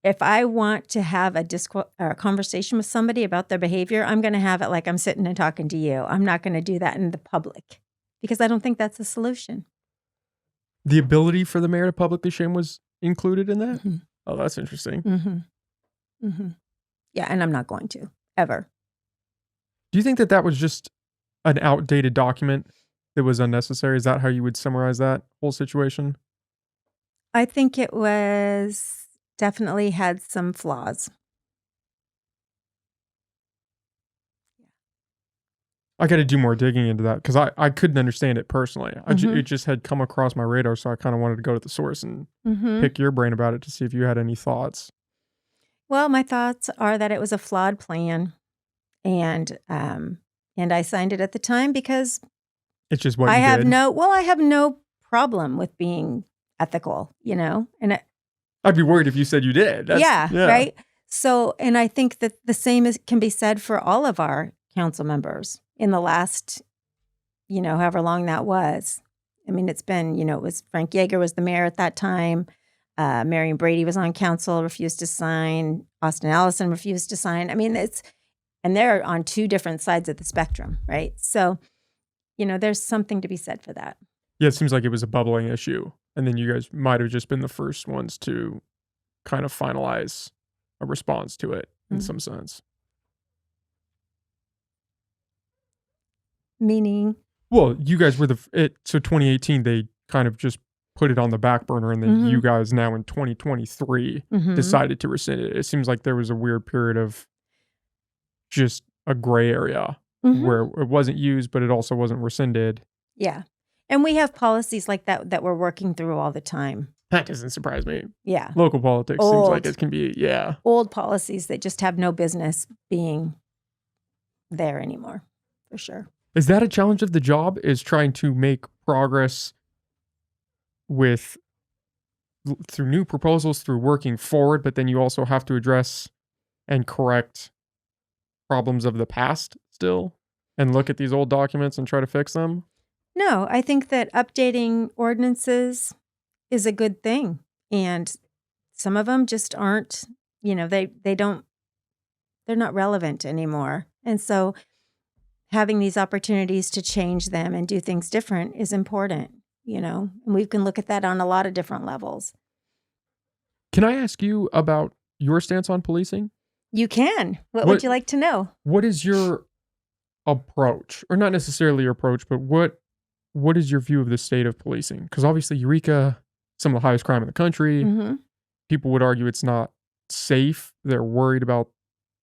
if I want to have a conversation with somebody about their behavior, I'm going to have it like I'm sitting and talking to you. I'm not going to do that in the public because I don't think that's a solution. The ability for the mayor to publicly shame was included in that? Oh, that's interesting. Yeah, and I'm not going to, ever. Do you think that was just an outdated document that was unnecessary? Is that how you would summarize that whole situation? I think it was definitely had some flaws. I got to do more digging into that because I couldn't understand it personally. It just had come across my radar, so I kind of wanted to go to the source and pick your brain about it to see if you had any thoughts. Well, my thoughts are that it was a flawed plan, and I signed it at the time because it's just what I you have did. I have no problem with being ethical, and I'd be worried if you said you did. Yeah, right. So, and I think that the same can be said for all of our council members in the last, however long that was. I mean, it's been, it was Frank Yeager was the mayor at that time. Marion Brady was on council, refused to sign. Austin Allison refused to sign. I mean, and they're on 2 different sides of the spectrum, right? So, there's something to be said for that. Yeah, it seems like it was a bubbling issue. And then you guys might have just been the first ones to kind of finalize a response to it in some sense. Meaning? Well, you guys were so 2018, they kind of just put it on the back burner, and then you guys now in 2023 decided to rescind it. It seems like there was a weird period of just a gray area where it wasn't used, but it also wasn't rescinded. Yeah. And we have policies like that we're working through all the time. That doesn't surprise me. Yeah. Local politics seems like it can be, old policies that just have no business being there anymore, for sure. Is that a challenge of the job, is trying to make progress through new proposals, through working forward, but then you also have to address and correct problems of the past still and look at these old documents and try to fix them? No, I think that updating ordinances is a good thing. And some of them just aren't, they're not relevant anymore. And so having these opportunities to change them and do things different is important, and we can look at that on a lot of different levels. Can I ask you about your stance on policing? You can. What would you like to know? What is your approach, or not necessarily your approach, but what is your view of the state of policing? Because obviously Eureka, some of the highest crime in the country. Mm-hmm. People would argue it's not safe. They're worried about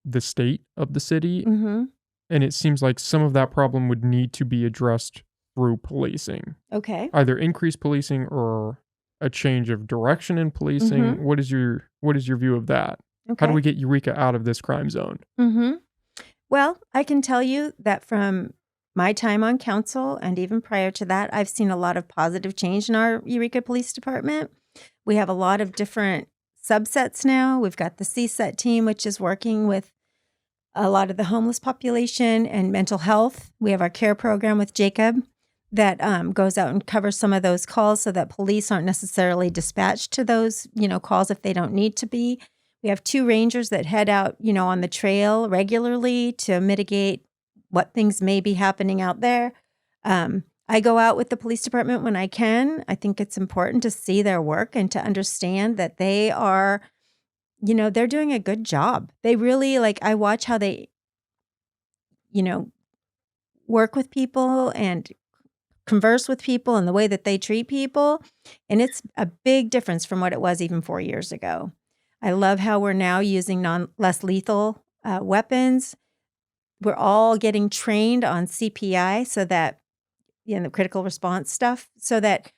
the state of the city. Mm-hmm. And it seems like some of that problem would need to be addressed through policing. Okay. Either increased policing or a change of direction in policing. Mm-hmm. What is your view of that? Okay. How do we get Eureka out of this crime zone? Mm-hmm. Well, I can tell you that from my time on council and even prior to that, I've seen a lot of positive change in our Eureka Police Department. We have a lot of different subsets now. We've got the CSET team, which is working with a lot of the homeless population and mental health. We have our care program with Jacob that goes out and covers some of those calls so that police aren't necessarily dispatched to those, calls if they don't need to be. We have 2 rangers that head out, on the trail regularly to mitigate what things may be happening out there. I go out with the police department when I can. I think it's important to see their work and to understand that they are, they're doing a good job. They really, I watch how they, work with people and converse with people and the way that they treat people. And it's a big difference from what it was even 4 years ago. I love how we're now using less lethal weapons. We're all getting trained on CPI so that, the critical response stuff, so that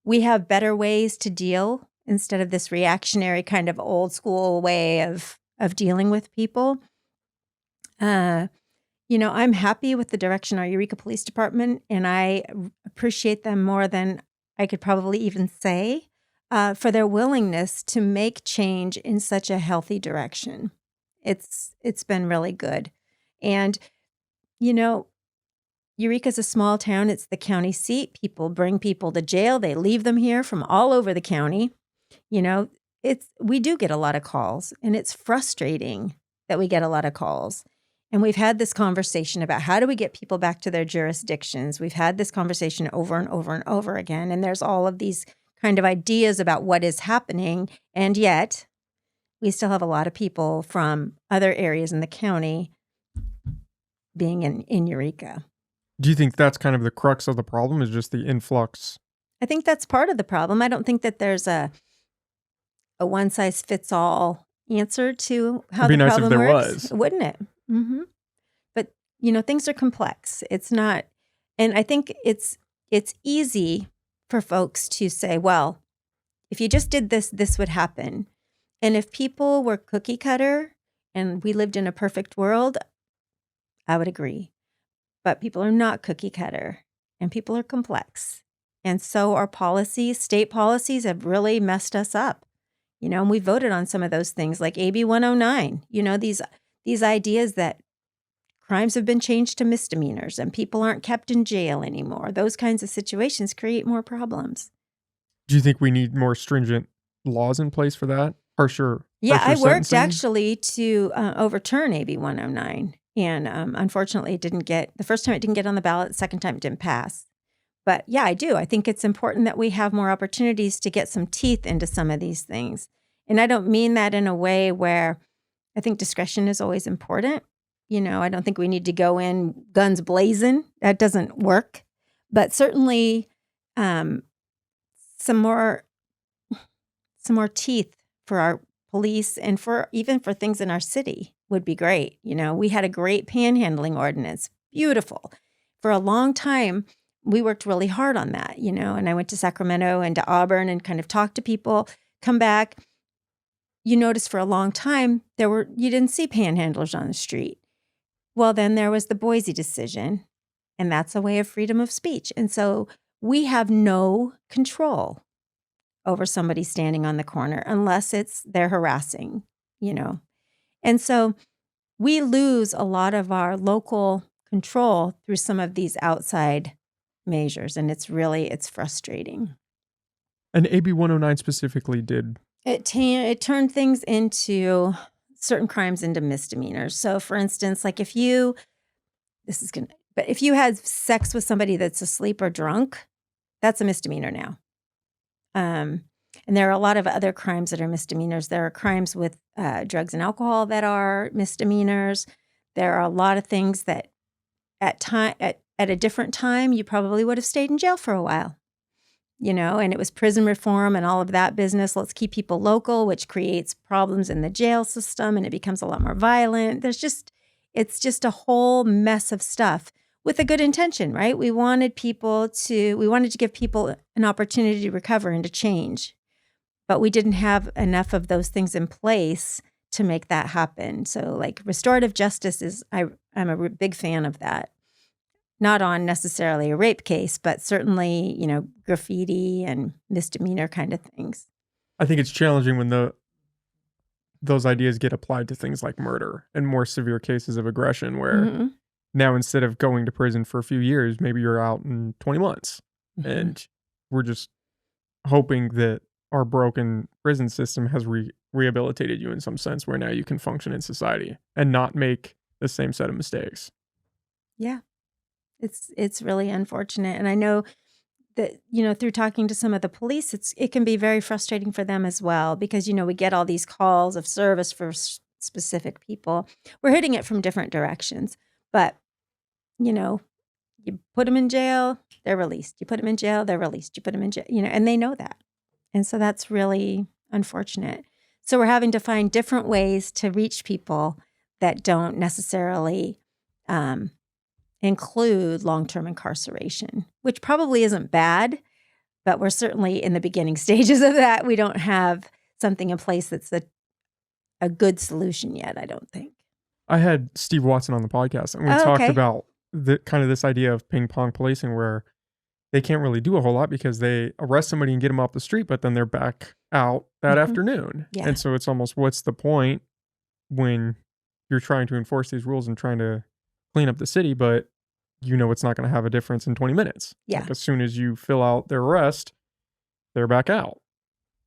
we have better ways to deal instead of this reactionary kind of old school way of dealing with people. I'm happy with the direction our Eureka Police Department, and I appreciate them more than I could probably even say. For their willingness to make change in such a healthy direction. It's been really good. And, Eureka's a small town. It's the county seat. People bring people to jail. They leave them here from all over the county. We do get a lot of calls, and it's frustrating that we get a lot of calls. And we've had this conversation about how do we get people back to their jurisdictions. We've had this conversation over and over and over again. And there's all of these kind of ideas about what is happening. And yet we still have a lot of people from other areas in the county being in Eureka. Do you think that's kind of the crux of the problem, is just the influx? I think that's part of the problem. I don't think that there's a one-size-fits-all answer to how the problem works. It'd be nice if there was. Wouldn't it? Mm-hmm. But, things are complex. It's not, and I think it's easy for folks to say, well, if you just did this, this would happen. And if people were cookie cutter and we lived in a perfect world, I would agree. But people are not cookie cutter, and people are complex. And so our policies, state policies, have really messed us up. And we voted on some of those things like AB 109, these ideas that crimes have been changed to misdemeanors and people aren't kept in jail anymore. Those kinds of situations create more problems. Do you think we need more stringent laws in place for that? Harsher I worked sentencing? Actually to overturn AB 109. And unfortunately, the first time it didn't get on the ballot, the second time it didn't pass. But yeah, I do. I think it's important that we have more opportunities to get some teeth into some of these things. And I don't mean that in a way where I think discretion is always important. I don't think we need to go in guns blazing. That doesn't work. But certainly some more teeth for our police and even for things in our city would be great. We had a great panhandling ordinance. Beautiful. For a long time, we worked really hard on that, and I went to Sacramento and to Auburn and kind of talked to people, come back. You notice for a long time, you didn't see panhandlers on the street. Well, then there was the Boise decision, and that's a way of freedom of speech. And so we have no control over somebody standing on the corner unless they're harassing, And so we lose a lot of our local control through some of these outside measures, and it's frustrating. And AB 109 specifically did. It turned things into certain crimes into misdemeanors. So, for instance, like if you had sex with somebody that's asleep or drunk, that's a misdemeanor now. And there are a lot of other crimes that are misdemeanors. There are crimes with drugs and alcohol that are misdemeanors. There are a lot of things that at a different time, you probably would have stayed in jail for a while, and it was prison reform and all of that business. Let's keep people local, which creates problems in the jail system, and it becomes a lot more violent. It's just a whole mess of stuff with a good intention, right? We wanted to give people an opportunity to recover and to change, but we didn't have enough of those things in place to make that happen. So like restorative justice I'm a big fan of that. Not on necessarily a rape case, but certainly, graffiti and misdemeanor kind of things. I think it's challenging when those ideas get applied to things like murder and more severe cases of aggression where now instead of going to prison for a few years, maybe you're out in 20 months. And we're just hoping that our broken prison system has rehabilitated you in some sense where now you can function in society and not make the same set of mistakes. Yeah. It's really unfortunate. And I know that, through talking to some of the police, it can be very frustrating for them as well because, we get all these calls of service for specific people. We're hitting it from different directions. But, you put them in jail, they're released. You put them in jail, they're released. You put them in jail, and they know that. And so that's really unfortunate. So we're having to find different ways to reach people that don't necessarily include long-term incarceration, which probably isn't bad, but we're certainly in the beginning stages of that. We don't have something in place that's a good solution yet, I don't think. I had Steve Watson on the podcast, and we talked about this idea of ping pong policing where they can't really do a whole lot because they arrest somebody and get them off the street, but then they're back out that afternoon. Yeah. And so it's almost, what's the point when you're trying to enforce these rules and trying to clean up the city, but it's not going to have a difference in 20 minutes. Yeah. Like as soon as you fill out their arrest, they're back out.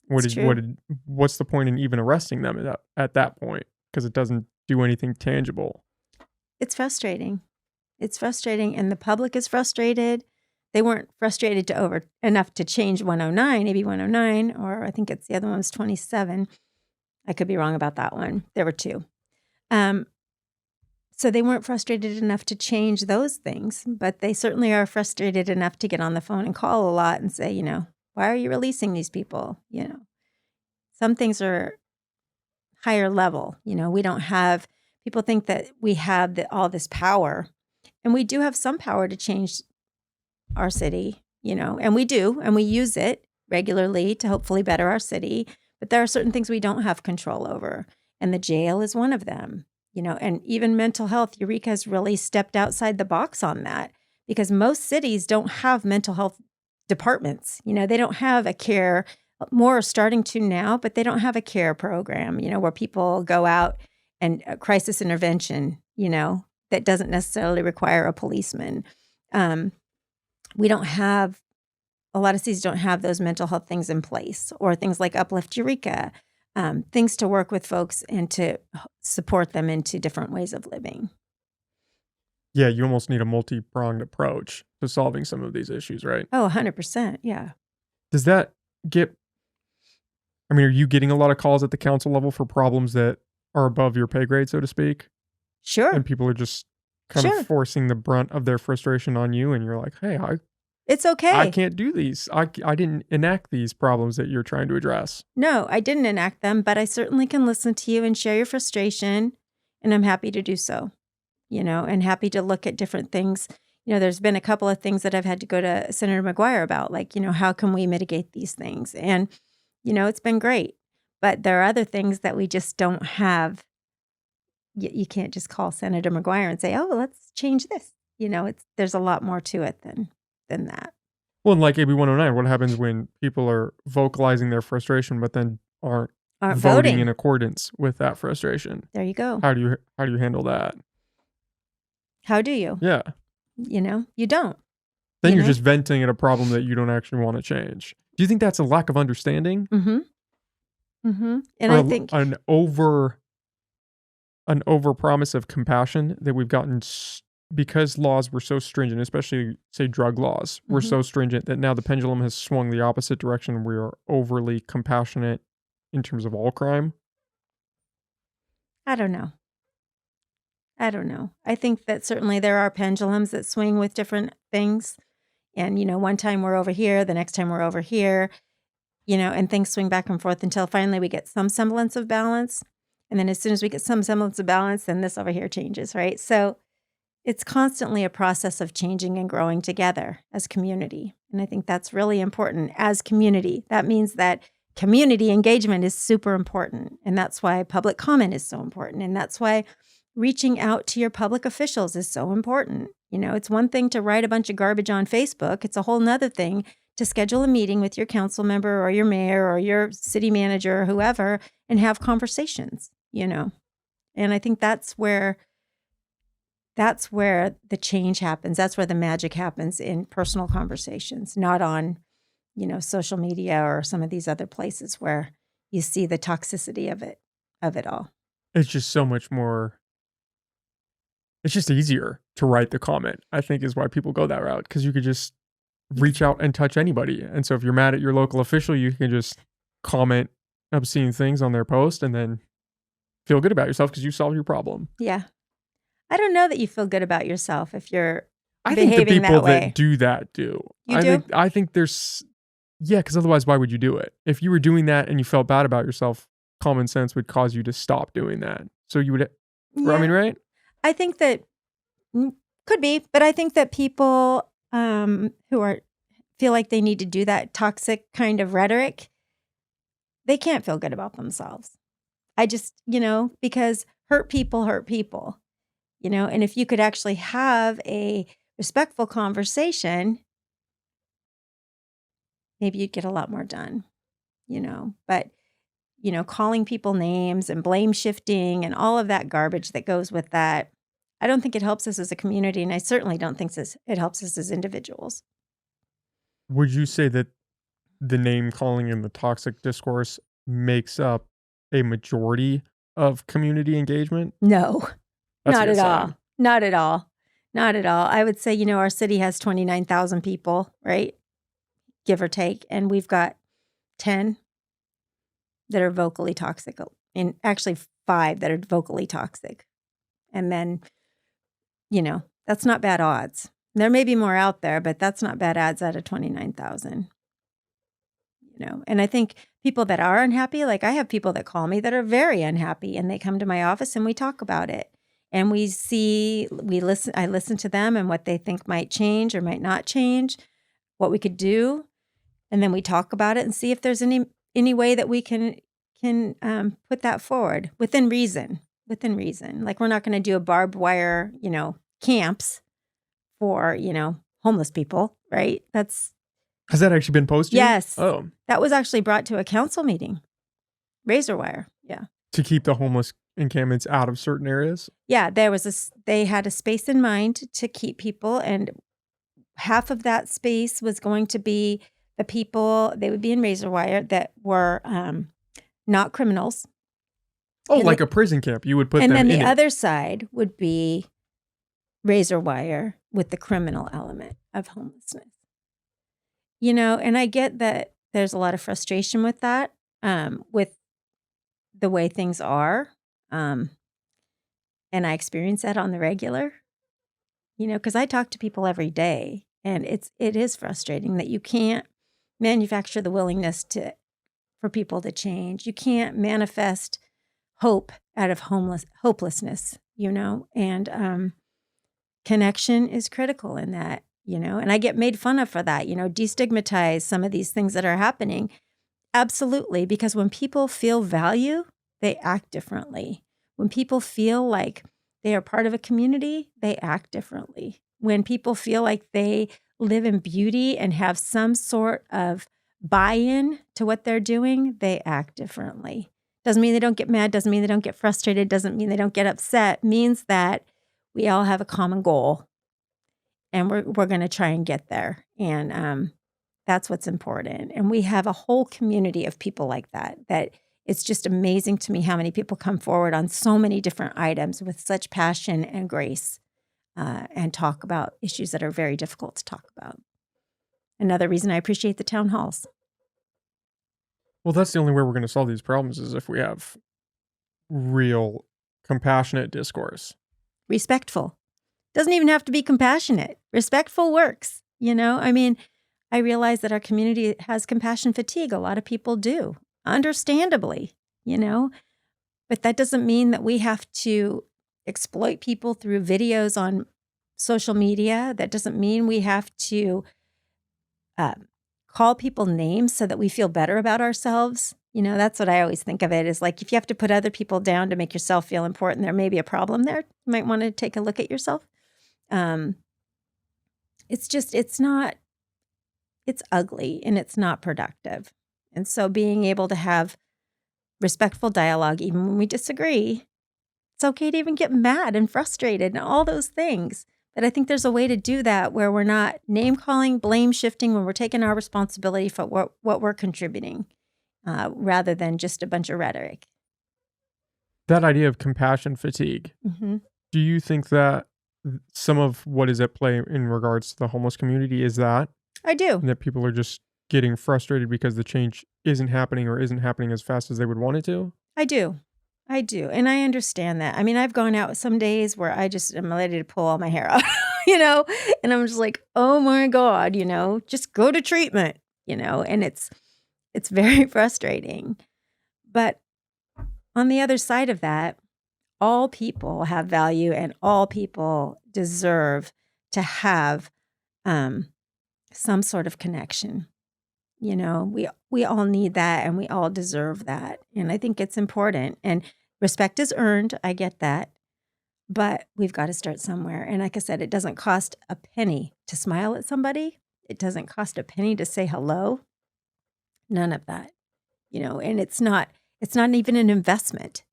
What's the point in even arresting them at that point? Because it doesn't do anything tangible. It's frustrating. And the public is frustrated. They weren't frustrated enough to change 109, AB 109, or I think it's the other one was 27. I could be wrong about that one. There were two. So they weren't frustrated enough to change those things, but they certainly are frustrated enough to get on the phone and call a lot and say, why are you releasing these people? Some things are higher level. We don't have, people think that we have all this power, and we do have some power to change our city, and we do, and we use it regularly to hopefully better our city. But there are certain things we don't have control over, and the jail is one of them. And even mental health, Eureka has really stepped outside the box on that because most cities don't have mental health departments. They don't have a care, more are starting to now, but they don't have a care program, where people go out and crisis intervention, that doesn't necessarily require a policeman. We don't have, a lot of cities don't have those mental health things in place, or things like Uplift Eureka. Things to work with folks and to support them into different ways of living. Yeah, you almost need a multi-pronged approach to solving some of these issues, right? Oh, 100%, yeah. Does that are you getting a lot of calls at the council level for problems that are above your pay grade, so to speak? Sure. And people are just kind of forcing the brunt of their frustration on you, and you're like, hey, it's okay. I can't do these. I didn't enact these problems that you're trying to address. No, I didn't enact them, but I certainly can listen to you and share your frustration, and I'm happy to do so, and happy to look at different things. There's been a couple of things that I've had to go to Senator McGuire about, like, how can we mitigate these things? And, it's been great, but there are other things that we just don't have. You can't just call Senator McGuire and say, oh, let's change this. There's a lot more to it than that. Well, and like AB 109, what happens when people are vocalizing their frustration but then aren't voting in accordance with that frustration? There you go. How do you handle that? How do you? Yeah. You don't. Then you're just venting at a problem that you don't actually want to change. Do you think that's a lack of understanding? And Or I think an over promise of compassion that we've gotten because laws were so stringent, especially say drug laws were so stringent that now the pendulum has swung the opposite direction. We are overly compassionate in terms of all crime. I don't know. I think that certainly there are pendulums that swing with different things. And, one time we're over here, the next time we're over here, and things swing back and forth until finally we get some semblance of balance. And then as soon as we get some semblance of balance, then this over here changes, right? So it's constantly a process of changing and growing together as community. And I think that's really important as community. That means that community engagement is super important. And that's why public comment is so important. And that's why reaching out to your public officials is so important. It's one thing to write a bunch of garbage on Facebook. It's a whole nother thing to schedule a meeting with your council member or your mayor or your city manager or whoever and have conversations, And I think that's where the change happens. That's where the magic happens in personal conversations, not on, social media or some of these other places where you see the toxicity of it all. It's just so much more. It's just easier to write the comment, I think, is why people go that route, because you could just reach out and touch anybody. And so if you're mad at your local official, you can just comment obscene things on their post and then feel good about yourself because you solved your problem. Yeah. I don't know that you feel good about yourself if you're I think the behaving people that way. that do that do. You do? I think there's, yeah, because otherwise, why would you do it? If you were doing that and you felt bad about yourself, common sense would cause you to stop doing that. So you would, I mean, right? I think that could be, but I think that people who feel like they need to do that toxic kind of rhetoric, they can't feel good about themselves. I just, because hurt people, and if you could actually have a respectful conversation, maybe you'd get a lot more done, but, calling people names and blame shifting and all of that garbage that goes with that, I don't think it helps us as a community, and I certainly don't think it helps us as individuals. Would you say that the name calling and the toxic discourse makes up a majority of community engagement? No, That's not a good at all. sign. Not at all. Not at all. I would say, our city has 29,000 people, right? Give or take. And we've got 10 that are vocally toxic, and actually 5 that are vocally toxic. And then, that's not bad odds. There may be more out there, but that's not bad odds out of 29,000. And I think people that are unhappy, like I have people that call me that are very unhappy, and they come to my office and we talk about it. And I listen to them and what they think might change or might not change, what we could do. And then we talk about it and see if there's any way that we can put that forward within reason. Like we're not going to do a barbed wire, camps for, homeless people, right? Has that actually been posted? Yes. Oh. That was actually brought to a council meeting. Razor wire. Yeah. To keep the homeless encampments out of certain areas? Yeah, they had a space in mind to keep people, and half of that space was going to be the people, they would be in razor wire that were not criminals. Oh, like a prison camp. You would put them in it. And then the other side would be razor wire with the criminal element of homelessness. And I get that there's a lot of frustration with that, with the way things are. And I experience that on the regular, because I talk to people every day, and it is frustrating that you can't manufacture the willingness for people to change. You can't manifest hope out of hopelessness, and connection is critical in that, and I get made fun of for that, destigmatize some of these things that are happening. Absolutely, because when people feel value, they act differently. When people feel like they are part of a community, they act differently. When people feel like they live in beauty and have some sort of buy-in to what they're doing, they act differently. Doesn't mean they don't get mad, doesn't mean they don't get frustrated, doesn't mean they don't get upset. It means that we all have a common goal, and we're going to try and get there. And That's what's important. And we have a whole community of people like that, that it's just amazing to me how many people come forward on so many different items with such passion and grace and talk about issues that are very difficult to talk about. Another reason I appreciate the town halls. Well, that's the only way we're going to solve these problems is if we have real compassionate discourse. Respectful. Doesn't even have to be compassionate. Respectful works, you know? I mean, I realize that our community has compassion fatigue. A lot of people do, understandably, you know? But that doesn't mean that we have to exploit people through videos on social media. That doesn't mean we have to call people names so that we feel better about ourselves. You know, that's what I always think of it is like if you have to put other people down to make yourself feel important, there may be a problem there. You might want to take a look at yourself. It's ugly and it's not productive. And so being able to have respectful dialogue, even when we disagree, it's okay to even get mad and frustrated and all those things. But I think there's a way to do that where we're not name calling, blame shifting, when we're taking our responsibility for what we're contributing rather than just a bunch of rhetoric. That idea of compassion fatigue, do you think that some of what is at play in regards to the homeless community is that? I do. And that people are just getting frustrated because the change isn't happening or isn't happening as fast as they would want it to? I do. And I understand that. I mean, I've gone out some days where I just am ready to pull all my hair out, you know, and I'm just like, oh my God, you know, just go to treatment, you know, and it's very frustrating. But on the other side of that, all people have value and all people deserve to have some sort of connection. You know, we all need that and we all deserve that. And I think it's important. And respect is earned. I get that. But we've got to start somewhere. And like I said, it doesn't cost a penny to smile at somebody. It doesn't cost a penny to say hello. None of that. You know, and it's not even an investment.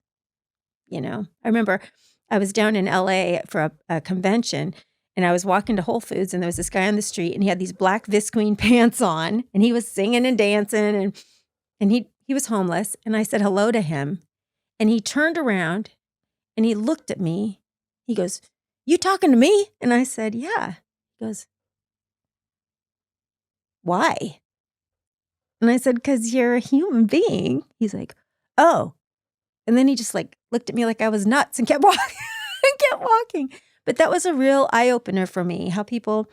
You know, I remember I was down in LA for a convention. And I was walking to Whole Foods and there was this guy on the street and he had these black visqueen pants on and he was singing and dancing and he was homeless. And I said hello to him and he turned around and he looked at me. He goes, "You talking to me?" And I said, "Yeah." He goes, "Why?" And I said, "'Cause you're a human being." He's like, "Oh." And then he just like looked at me like I was nuts and kept walking. But that was a real eye-opener for me, how people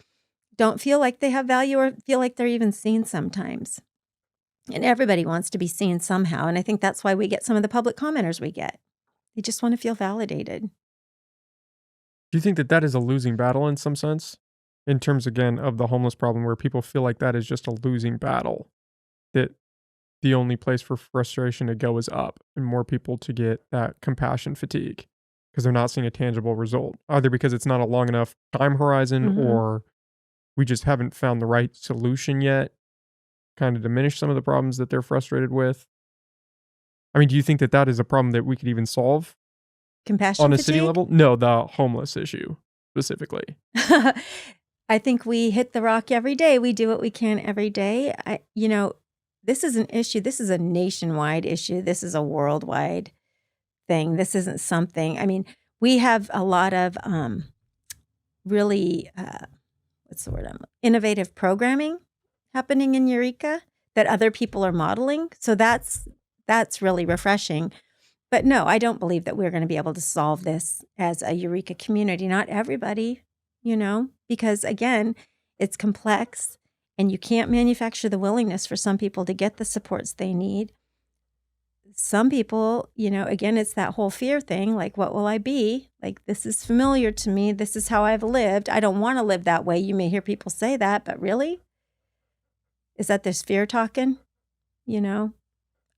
don't feel like they have value or feel like they're even seen sometimes. And everybody wants to be seen somehow. And I think that's why we get some of the public commenters we get. They just want to feel validated. Do you think that is a losing battle in some sense? In terms, again, of the homeless problem, where people feel like that is just a losing battle? That the only place for frustration to go is up and more people to get that compassion fatigue? Because they're not seeing a tangible result, either because it's not a long enough time horizon or we just haven't found the right solution yet, kind of diminish some of the problems that they're frustrated with. I mean, do you think that is a problem that we could even solve Compassion on a fatigue? city level? No, the homeless issue specifically. I think we hit the rock every day. We do what we can every day. This is an issue. This is a nationwide issue. This is a worldwide thing. This isn't something, I mean, we have a lot of really, innovative programming happening in Eureka that other people are modeling. So that's really refreshing. But no, I don't believe that we're going to be able to solve this as a Eureka community. Not everybody, you know, because again, it's complex and you can't manufacture the willingness for some people to get the supports they need. Some people, you know, again, it's that whole fear thing, like, what will I be? Like, this is familiar to me. This is how I've lived. I don't want to live that way. You may hear people say that, but really? Is that this fear talking? You know,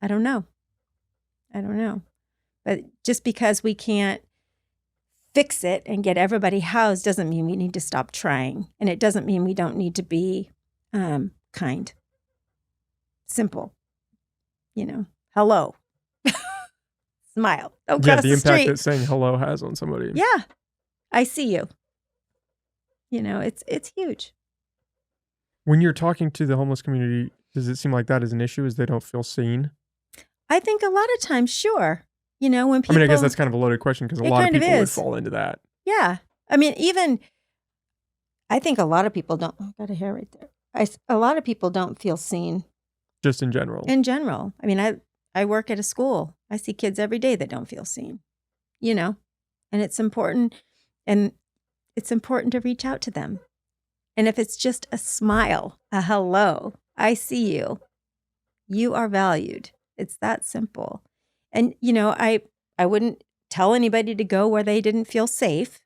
I don't know. But just because we can't fix it and get everybody housed doesn't mean we need to stop trying. And it doesn't mean we don't need to be kind, simple, you know, hello. Smile. Don't cross the impact street. that saying hello has on somebody. Yeah. I see you. You know, it's huge. When you're talking to the homeless community, does it seem like that is an issue, is they don't feel seen? I think a lot of times, sure. You know, when people... I mean, I guess that's kind of a loaded question because a lot of people would fall into that. Yeah. I mean, I think a lot of people don't... Oh, I got a hair right there. A lot of people don't feel seen. Just in general? In general. I mean, I work at a school. I see kids every day that don't feel seen, you know, and it's important. And it's important to reach out to them. And if it's just a smile, a hello, I see you, you are valued. It's that simple. And, you know, I wouldn't tell anybody to go where they didn't feel safe,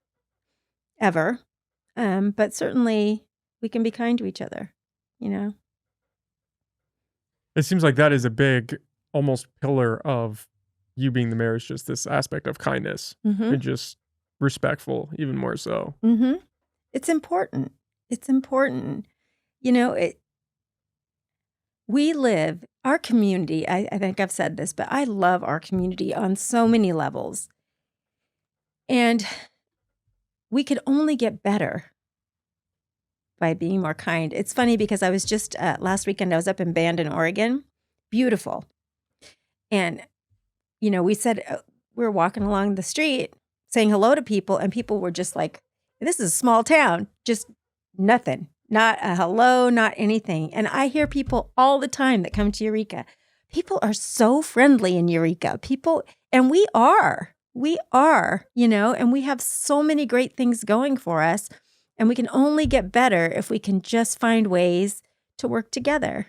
ever. But certainly we can be kind to each other, you know. It seems like that is a big, almost pillar of you being the mayor, is just this aspect of kindness and just respectful, even more so. It's important. It's important. You know, we live, our community, I think I've said this, but I love our community on so many levels. And we could only get better by being more kind. It's funny because I was just, last weekend, I was up in Bandon, Oregon. Beautiful. And, you know, we said, we were walking along the street saying hello to people, and people were just like, this is a small town, just nothing, not a hello, not anything. And I hear people all the time that come to Eureka. People are so friendly in Eureka. And we are, you know, and we have so many great things going for us. And we can only get better if we can just find ways to work together.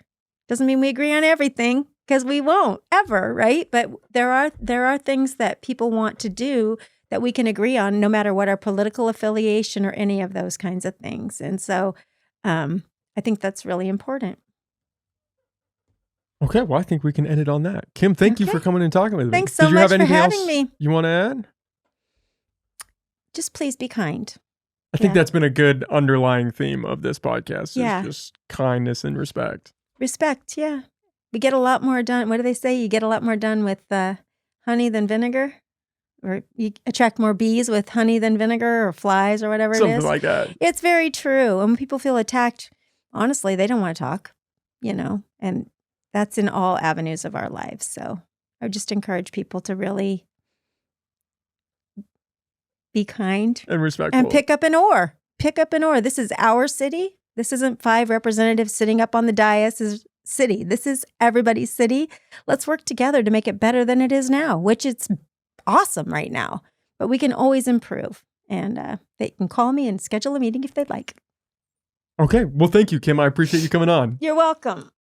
Doesn't mean we agree on everything, because we won't ever, right? But there are things that people want to do that we can agree on, no matter what our political affiliation or any of those kinds of things. And so I think that's really important. Okay, well, I think we can end it on that. Kim, thank you for coming and talking with me. Thanks so much for having me. You want to add? Just please be kind. I think that's been a good underlying theme of this podcast, is just kindness and respect. Respect, yeah. We get a lot more done. What do they say? You get a lot more done with honey than vinegar? Or you attract more bees with honey than vinegar, or flies, or whatever it is. Something like that. It's very true. And when people feel attacked, honestly, they don't want to talk, you know, and that's in all avenues of our lives. So I would just encourage people to really be kind and respectful and pick up an oar. Pick up an oar. This is our city. This isn't 5 representatives sitting up on the dais. This is city. This is everybody's city. Let's work together to make it better than it is now, which it's awesome right now. But we can always improve. And they can call me and schedule a meeting if they'd like. Okay. Well, thank you, Kim. I appreciate you coming on. You're welcome.